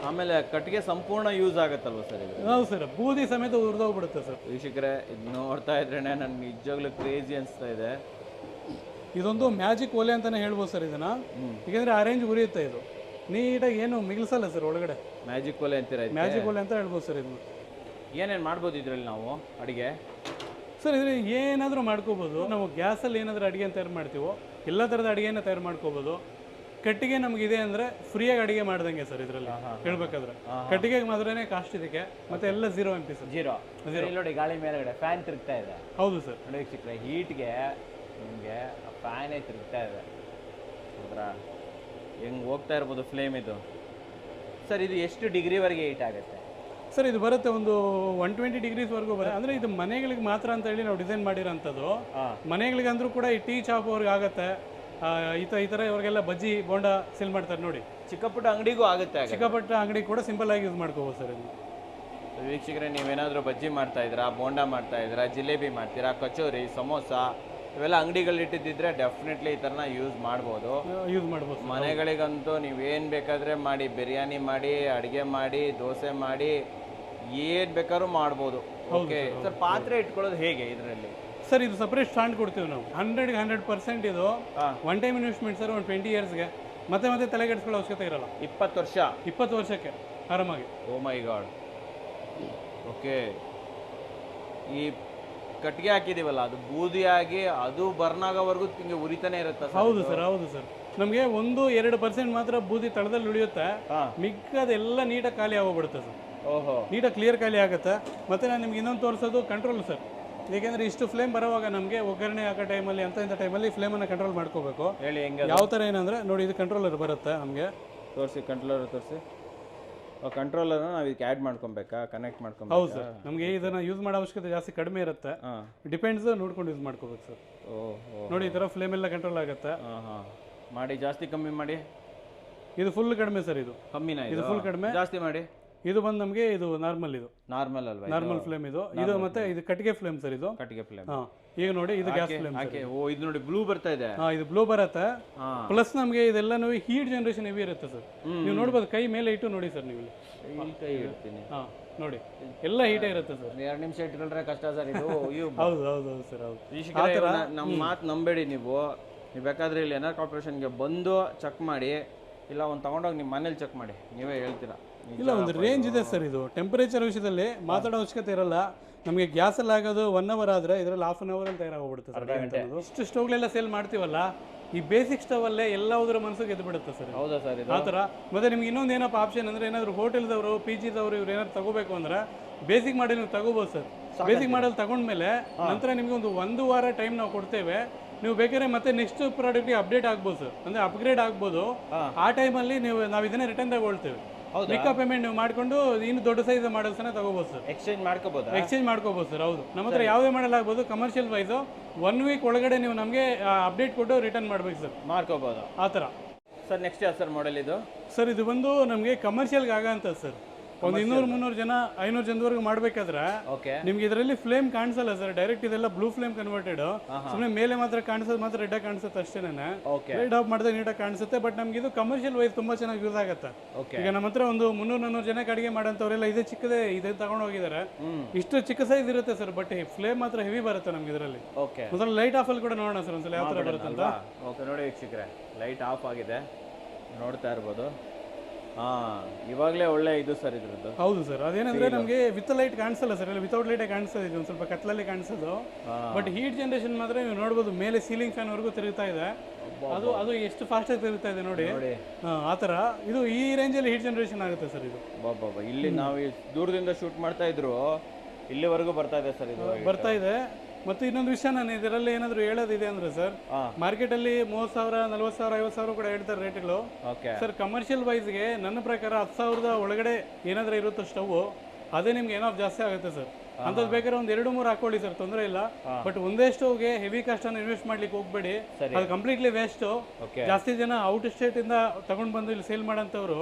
ಆಮೇಲೆ ಕಟ್ಟಿಗೆ ಸಂಪೂರ್ಣ ಯೂಸ್ ಆಗುತ್ತಲ್ವ ಸರ್ ಇದು? ಹೌದು ಸರ್, ಬೂದಿ ಸಮೇತ ಉರಿದೋಗ್ಬಿಡುತ್ತೆ ಸರ್. ವೀಕ್ಷಕರೇ, ಇದು ನೋಡ್ತಾ ಇದ್ರೇನೆ ನನ್ಗೆ ನಿಜವಾಗ್ಲೂ ಕ್ರೇಜಿ ಅನಿಸ್ತಾ ಇದೆ. ಇದೊಂದು ಮ್ಯಾಜಿಕ್ ಒಲೆ ಅಂತಲೇ ಹೇಳ್ಬೋದು ಸರ್ ಇದನ್ನು, ಏಕೆಂದರೆ ಆರೆಂಜ್ ಉರಿಯುತ್ತೆ ಇದು, ನೀಟಾಗಿ ಏನು ಮಿಗಿಲ್ಸಲ್ಲ ಸರ್ ಒಳಗಡೆ. ಮ್ಯಾಜಿಕ್ ಒಲೆ ಅಂತೀರ? ಮ್ಯಾಜಿಕ್ ಒಲೆ ಅಂತ ಹೇಳ್ಬೋದು ಸರ್ ಇದನ್ನು. ಏನೇನು ಮಾಡ್ಬೋದು ಇದರಲ್ಲಿ ನಾವು ಅಡುಗೆ? ಸರ್ ಇದ್ರಲ್ಲಿ ಏನಾದರೂ ಮಾಡ್ಕೋಬೋದು. ನಾವು ಗ್ಯಾಸಲ್ಲಿ ಏನಾದರೂ ಅಡುಗೆ ತಯಾರು ಮಾಡ್ತೀವೋ ಎಲ್ಲ ಥರದ ಅಡುಗೆನ ತಯಾರು ಮಾಡ್ಕೋಬೋದು. ಕಟ್ಟಿಗೆ ನಮಗಿದೆ ಅಂದರೆ ಫ್ರೀಯಾಗಿ ಅಡುಗೆ ಮಾಡ್ದಂಗೆ ಸರ್ ಇದರಲ್ಲಿ ಹೇಳ್ಬೇಕಾದ್ರೆ. ಕಟ್ಟಿಗೆಗೆ ಮಾತ್ರನೇ ಕಾಸ್ಟ್ ಇದಕ್ಕೆ, ಮತ್ತೆ ಎಲ್ಲ 0 MP ಸರ್. ಜೀರೋ ನೋಡಿ, ಗಾಳಿ ಮೇಲೆಗಡೆ ಫ್ಯಾನ್ ತಿರುಗ್ತಾ ಇದೆ. ಹೌದು ಸರ್. ನೋಡಿ ವೀಕ್ಷಕರೇ, ಹೀಟ್ಗೆ ನಿಮಗೆ ಫ್ಯಾನೇ ತಿರುಗ್ತಾ ಇದೆ. ಹೌದ್ರಾ? ಹೆಂಗೆ ಹೋಗ್ತಾ ಇರ್ಬೋದು ಫ್ಲೇಮ್ ಇದು. ಸರ್ ಇದು ಎಷ್ಟು ಡಿಗ್ರಿವರೆಗೆ ಹೀಟ್ ಆಗುತ್ತೆ ಸರ್? ಇದು ಬರುತ್ತೆ ಒಂದು 120 ಡಿಗ್ರೀಸ್ವರೆಗೂ ಬರುತ್ತೆ. ಅಂದರೆ ಇದು ಮನೆಗಳಿಗೆ ಮಾತ್ರ ಅಂತ ಹೇಳಿ ನಾವು ಡಿಸೈನ್ ಮಾಡಿರೋಂಥದ್ದು. ಮನೆಗಳಿಗೆ ಅಂದರೂ ಕೂಡ ಈ ಟೀ ಚಾಪ್ ಅವ್ರಿಗೆ ಆಗುತ್ತೆ. ಈ ಥರ ಇವ್ರಿಗೆಲ್ಲ ಬಜ್ಜಿ ಬೋಂಡ ಸೇಲ್ ಮಾಡ್ತಾರೆ ನೋಡಿ. ಚಿಕ್ಕ ಪುಟ್ಟ ಅಂಗಡಿಗೂ ಆಗುತ್ತೆ. ಚಿಕ್ಕ ಪುಟ್ಟ ಅಂಗಡಿ ಕೂಡ ಸಿಂಪಲ್ ಆಗಿ ಯೂಸ್ ಮಾಡ್ಕೋಬೋದು ಸರ್ ಇದು. ವೀಕ್ಷಕರೇ, ನೀವೇನಾದರೂ ಬಜ್ಜಿ ಮಾಡ್ತಾ ಇದ್ದೀರಾ, ಬೋಂಡ ಮಾಡ್ತಾ ಇದ್ದೀರಾ, ಜಿಲೇಬಿ ಮಾಡ್ತೀರಾ, ಕಚೋರಿ, ಸಮೋಸ ಇವೆಲ್ಲ ಅಂಗಡಿಗಳಿಟ್ಟಿದ್ದಿದ್ರೆ ಡೆಫಿನೆಟ್ಲಿ ಈ ಥರನ ಯೂಸ್ ಮಾಡ್ಬೋದು. ಮನೆಗಳಿಗಂತೂ ನೀವೇನು ಬೇಕಾದರೆ ಮಾಡಿ, ಬಿರಿಯಾನಿ ಮಾಡಿ, ಅಡುಗೆ ಮಾಡಿ, ದೋಸೆ ಮಾಡಿ, ಏನು ಬೇಕಾದ್ರೂ ಮಾಡ್ಬೋದು. ಓಕೆ ಸರ್, ಪಾತ್ರೆ ಇಟ್ಕೊಳ್ಳೋದು ಹೇಗೆ ಇದರಲ್ಲಿ? ಸರ್ ಇದು ಸಪ್ರೇಟ್ ಸ್ಟ್ಯಾಂಡ್ ಕೊಡ್ತೀವಿ ನಾವು. 100% ಇದು ಒನ್ ಟೈಮ್ ಇನ್ವೆಸ್ಟ್ಮೆಂಟ್ ಸರ್. ಒಂದು 20 ಇಯರ್ಸ್ಗೆ ಮತ್ತೆ ಮತ್ತೆ ತಲೆಗೆಡಿಸ್ಕೊಳ್ಳೋ ಅವಶ್ಯಕತೆ ಇರಲ್ಲ. 20 ವರ್ಷಕ್ಕೆ ಆರಾಮಾಗಿ. ಓ ಮೈ ಗಾಡ್. ಓಕೆ, ಈ ಕಟ್ಟಿಗೆ ಹಾಕಿದೀವಲ್ಲ, ಅದು ಬೂದಿಯಾಗಿ ಅದು ಬರ್ನ್ ಆಗೋವರೆಗೂ ಹಿಂಗೆ ಉರಿತಾನೆ ಇರುತ್ತೆ? ಹೌದು ಸರ್, ಹೌದು ಸರ್. ನಮಗೆ 1-2% ಮಾತ್ರ ಬೂದಿ ತಳದಲ್ಲಿ ಉಳಿಯುತ್ತೆ, ಮಿಕ್ಕದೆಲ್ಲ ನೀಟಾಗಿ ಖಾಲಿ ಆಗೋಗ್ಬಿಡುತ್ತೆ ಸರ್. ಓಹೋ, ನೀಟಾಗಿ ಕ್ಲಿಯರ್ ಖಾಲಿ ಆಗುತ್ತೆ. ಮತ್ತೆ ನಾನು ನಿಮ್ಗೆ ಇನ್ನೊಂದು ತೋರಿಸೋದು ಕಂಟ್ರೋಲ್ ಸರ್. ಏಕೆಂದರೆ ಇಷ್ಟು ಫ್ಲೇಮ್ ಬರೋವಾಗ ನಮಗೆ ಒಗ್ಗರಣೆ ಹಾಕೋ ಟೈಮಲ್ಲಿ ಇಂಥ ಟೈಮಲ್ಲಿ ಫ್ಲೇಮನ್ನು ಕಂಟ್ರೋಲ್ ಮಾಡ್ಕೋಬೇಕು. ಹೇಳಿ ಹೆಂಗೆ? ಯಾವ ಥರ ಏನಂದರೆ ನೋಡಿ, ಇದು ಕಂಟ್ರೋಲರ್ ಬರುತ್ತೆ ನಮಗೆ. ತೋರಿಸಿ, ಕಂಟ್ರೋಲರ್ ತೋರಿಸಿ. ಕಂಟ್ರೋಲರ್ನ ನಾವು ಇದಕ್ಕೆ ಆ್ಯಡ್ ಮಾಡ್ಕೊಬೇಕಾ, ಕನೆಕ್ಟ್ ಮಾಡ್ಕೊಬೇಕು? ಹೌದು ಸರ್, ನಮಗೆ ಇದನ್ನು ಯೂಸ್ ಮಾಡೋ ಅವಶ್ಯಕತೆ ಜಾಸ್ತಿ ಕಡಿಮೆ ಇರುತ್ತೆ. ಡಿಪೆಂಡ್ಸ್ ನೋಡ್ಕೊಂಡು ಯೂಸ್ ಮಾಡ್ಕೋಬೇಕು ಸರ್. ಓಹೋ, ನೋಡಿ ಈ ಥರ ಫ್ಲೇಮ್ ಎಲ್ಲ ಕಂಟ್ರೋಲ್ ಆಗುತ್ತೆ. ಮಾಡಿ, ಜಾಸ್ತಿ ಕಮ್ಮಿ ಮಾಡಿ. ಇದು ಫುಲ್ ಕಡಿಮೆ ಸರ್. ಇದು ಕಮ್ಮಿನಾ? ಇದು ಫುಲ್ ಕಡಿಮೆ. ಜಾಸ್ತಿ ಮಾಡಿ. ಇದು ಬಂದು ನಮಗೆ ಇದು ನಾರ್ಮಲ್. ಇದು ನಾರ್ಮಲ್ ಅಲ್ವಾ? ನಾರ್ಮಲ್ ಫ್ಲೇಮ್ ಇದು. ಇದು ಮತ್ತೆ ಇದು ಕಟ್ಟಿಗೆ ಫ್ಲೇಮ್ ಸರ್. ಇದು ಕಟ್ಟಿಗೆ ಫ್ಲೇಮ್. ಈಗ ನೋಡಿ, ಇದು ಗ್ಯಾಸ್ ಫ್ಲೇಮ್. ಓ, ಇದು ನೋಡಿ ಬ್ಲೂ ಬರ್ತಾ ಇದೆ. ಇದು ಬ್ಲೂ ಬರುತ್ತೆ. ಪ್ಲಸ್ ನಮಗೆ ಇದೆಲ್ಲನೂ ಹೀಟ್ ಜನರೇಷನ್ ಹೆವಿ ಇರುತ್ತೆ ಸರ್. ನೀವು ನೋಡ್ಬೋದು, ಕೈ ಮೇಲೆ ಇಟ್ಟು ನೋಡಿ ಸರ್. ನೀವು ಕೈ ಇಡ್ತೀನಿ. ನೋಡಿ, ಎಲ್ಲ ಹೀಟೇ ಇರುತ್ತೆ ಸರ್. 2 ನಿಮಿಷ ಇಟ್ಕೊಂಡ್ರೆ ಕಷ್ಟ ಸರ್ ಇದು. ಹೌದು ಹೌದು ಹೌದು ಸರ್, ಹೌದು. ನಮ್ಮ ಮಾತು ನಂಬೇಡಿ ನೀವು ಬೇಕಾದ್ರೆ ಇಲ್ಲಿ ಎನ್ಆರ್ ಕಾರ್ಪೊರೇಷನ್ಗೆ ಬಂದು ಚೆಕ್ ಮಾಡಿ, ಇಲ್ಲ ಒಂದು ತಗೊಂಡೋಗಿ ನಿಮ್ಮ ಮನೇಲಿ ಚೆಕ್ ಮಾಡಿ, ನೀವೇ ಹೇಳ್ತೀರಾ. ಇಲ್ಲ, ಒಂದು ರೇಂಜ್ ಇದೆ ಸರ್. ಇದು ಟೆಂಪರೇಚರ್ ವಿಷಯದಲ್ಲಿ ಮಾತಾಡೋ ಅವಶ್ಯಕತೆ ಇರಲ್ಲ. ನಮಗೆ ಗ್ಯಾಸಲ್ಲಿ ಆಗೋದು 1 hour ಆದರೆ ಇದರಲ್ಲಿ 1/2 hour ಅಲ್ಲಿ ತಯಾರಾಗೋಗ್ಬಿಡುತ್ತೆ ಸರ್. ಇಷ್ಟು ಸ್ಟವ್ಗಳೆಲ್ಲ ಸೇಲ್ ಮಾಡ್ತೀವಲ್ಲ, ಈ ಬೇಸಿಕ್ ಸ್ಟವಲ್ಲೇ ಎಲ್ಲದರ ಮನಸ್ಸಿಗೆ ಎದ್ದು ಬಿಡುತ್ತೆ ಸರ್. ಹೌದಾ ಸರ್? ಆ ಥರ. ಮತ್ತೆ ನಿಮ್ಗೆ ಇನ್ನೊಂದು ಏನಪ್ಪ ಆಪ್ಷನ್ ಅಂದರೆ, ಏನಾದರೂ ಹೋಟೆಲ್ದವರು, PGದವರು ಇವ್ರು ಏನಾದ್ರು ತಗೋಬೇಕು ಅಂದರೆ ಬೇಸಿಕ್ ಮಾಡಿ ನೀವು ತಗೋಬೋದು ಸರ್. ಬೇಸಿಕ್ ಮಾಡಲ್ ತಗೊಂಡ್ಮೇಲೆ ನಂತರ ನಿಮ್ಗೆ ಒಂದು ವಾರ ಟೈಮ್ ನಾವು ಕೊಡ್ತೇವೆ. ನೀವು ಬೇಕಾದ್ರೆ ಮತ್ತೆ ನೆಕ್ಸ್ಟ್ ಪ್ರಾಡಕ್ಟ್ಗೆ ಅಪ್ಡೇಟ್ ಆಗ್ಬೋದು ಸರ್, ಅಂದರೆ ಅಪ್ಗ್ರೇಡ್ ಆಗ್ಬೋದು. ಆ ಟೈಮಲ್ಲಿ ನಾವು ಇದನ್ನೇ ರಿಟರ್ನ್ ತಗೊಳ್ತೇವೆ. ಮಿಕ್ಕ ಪೇಮೆಂಟ್ ನೀವು ಮಾಡ್ಕೊಂಡು ಇನ್ನು ದೊಡ್ಡ ಸೈಜ್ ಮಾಡಲ್ಸನ್ನ ತಗೋಬೋದು ಸರ್. ಎಕ್ಸ್ಚೇಂಜ್ ಮಾಡ್ಕೋಬೋದು ಸರ್. ಹೌದು, ನಮ್ಮ ಹತ್ರ ಯಾವುದೇ ಮಾಡಲ್ ಆಗ್ಬೋದು. ಕಮರ್ಷಿಯಲ್ ವೈಸು 1 week ಒಳಗಡೆ ನೀವು ನಮಗೆ ಅಪ್ಡೇಟ್ ಕೊಟ್ಟು ರಿಟರ್ನ್ ಮಾಡ್ಬೇಕು ಸರ್. ಮಾಡ್ಕೋಬೋದು ಆ ಥರ ಸರ್. ನೆಕ್ಸ್ಟ್ ಯಾವ ಸರ್ ಮಾಡೆಲ್ ಇದು? ಸರ್ ಇದು ಬಂದು ನಮಗೆ ಕಮರ್ಷಿಯಲ್ಗೆ ಆಗಂತ ಸರ್. ಒಂದು 200-300 ಜನ 500 ಜನದವರೆಗೂ ಮಾಡಬೇಕಾದ್ರೆ ನಿಮ್ಗೆ ಇದರಲ್ಲಿ ಫ್ಲೇಮ್ ಕಾಣಿಸಲ್ಲ ಸರ್. ಡೈರೆಕ್ಟ್ ಇದೆಲ್ಲ ಬ್ಲೂ ಫ್ಲೇಮ್ ಕನ್ವರ್ಟೆಡ್. ಸುಮ್ಮನೆ ಮೇಲೆ ಮಾತ್ರ ಕಾಣಿಸೋದು, ಮಾತ್ರ ರೆಡ್ ಕಾಣಿಸುತ್ತೆ ಅಷ್ಟೇನೆ. ರೆಡ್ ಆಫ್ ಮಾಡಿದ್ರೆ ನೀಟಾಗಿ ಕಾಣಿಸುತ್ತೆ. ಬಟ್ ನಮ್ಗೆ ಇದು ಕಮರ್ಷಿಯಲ್ ವೈಸ್ ತುಂಬಾ ಚೆನ್ನಾಗಿ ಯೂಸ್ ಆಗುತ್ತೆ. ಈಗ ನಮ್ಮ ಹತ್ರ ಒಂದು 300-400 ಜನಕ್ಕೆ ಅಡಿಗೆ ಮಾಡೋಂಥವ್ರೆಲ್ಲ ಇದೇ ಚಿಕ್ಕದೇ ಇದೆ ತಗೊಂಡು ಹೋಗಿದ್ದಾರೆ. ಇಷ್ಟು ಚಿಕ್ಕ ಸೈಜ್ ಇರುತ್ತೆ ಸರ್, ಬಟ್ ಫ್ಲೇಮ್ ಮಾತ್ರ ಹೆವಿ ಬರುತ್ತೆ ನಮ್ಗೆ ಇದರಲ್ಲಿ. ಒಂದ್ಸಲ ಲೈಟ್ ಆಫ್ ಅಲ್ಲಿ ಕೂಡ ನೋಡೋಣ ಸರ್, ಒಂದ್ಸಲ ಯಾವ ತರ ಬರುತ್ತೆ ಅಂತ. ನೋಡಿ ವೀಕ್ಷಕರೇ, ಲೈಟ್ ಆಫ್ ಆಗಿದೆ, ನೋಡ್ತಾ ಇರ್ಬೋದು. ಇವಾಗಲೇ ಒಳ್ಳೆ ಇದು ಸರ್ ಇದ್ರದ್ದು. ಹೌದು ಸರ್, ಅದೇನಂದ್ರೆ ನಮಗೆ ವಿತ್ ಲೈಟ್ ಕಾಣಿಸಲ್ಲ ಸರ್, ವಿತೌಟ್ ಲೈಟೇ ಕಾಣಿಸ್ತದೆ. ಇದು ಒಂದು ಸ್ವಲ್ಪ ಕತ್ಲಲ್ಲಿ ಕಾಣಿಸೋದು. ಬಟ್ ಹೀಟ್ ಜನರೇಷನ್ ಮಾತ್ರ ನೀವು ನೋಡ್ಬೋದು, ಮೇಲೆ ಸೀಲಿಂಗ್ ಫ್ಯಾನ್ ವರೆಗೂ ತಿರುಗ್ತಾ ಇದೆ. ಅದು ಎಷ್ಟು ಫಾಸ್ಟ್ ಆಗಿ ತಿರುಗ್ತಾ ಇದೆ ನೋಡಿ. ಆ ಥರ ಇದು ಈ ರೇಂಜಲ್ಲಿ ಹೀಟ್ ಜನರೇಷನ್ ಆಗುತ್ತೆ ಸರ್ ಇದು. ಬಾಬಾ, ಇಲ್ಲಿ ನಾವು ದೂರದಿಂದ ಶೂಟ್ ಮಾಡ್ತಾ ಇದ್ರು, ಇಲ್ಲಿವರೆಗೂ ಬರ್ತಾ ಇದೆ ಸರ್ ಇದು. ಬರ್ತಾ ಇದೆ. ಮತ್ತು ಇನ್ನೊಂದು ವಿಷಯ ನಾನು ಇದರಲ್ಲಿ ಏನಾದರೂ ಹೇಳೋದಿದೆ ಅಂದರೆ ಸರ್, ಮಾರ್ಕೆಟಲ್ಲಿ 30,000, 40,000, 50,000 ಕೂಡ ಹೇಳ್ತಾರೆ ರೇಟ್ಗಳು ಸರ್. ಕಮರ್ಷಿಯಲ್ ವೈಸ್ಗೆ ನನ್ನ ಪ್ರಕಾರ 10,000 ಒಳಗಡೆ ಏನಾದರೂ ಇರುತ್ತೋ ಸ್ಟವ್, ಅದೇ ನಿಮ್ಗೆ ಏನೋ ಜಾಸ್ತಿ ಆಗುತ್ತೆ ಸರ್. ಅಂಥದ್ದು ಬೇಕಾದ್ರೆ ಒಂದು 2-3 ಹಾಕೊಳ್ಳಿ ಸರ್, ತೊಂದರೆ ಇಲ್ಲ. ಬಟ್ ಒಂದೇ ಸ್ಟವ್ಗೆ ಹೆವಿ ಕಾಸ್ಟ್ ಅನ್ನು ಇನ್ವೆಸ್ಟ್ ಮಾಡ್ಲಿಕ್ಕೆ ಹೋಗ್ಬೇಡಿ, ಅದು ಕಂಪ್ಲೀಟ್ಲಿ ವೇಸ್ಟ್. ಜಾಸ್ತಿ ಜನ ಔಟ್ ಸ್ಟೇಟ್ ಇಂದ ತಗೊಂಡ್ ಬಂದು ಇಲ್ಲಿ ಸೇಲ್ ಮಾಡೋಂಥವ್ರು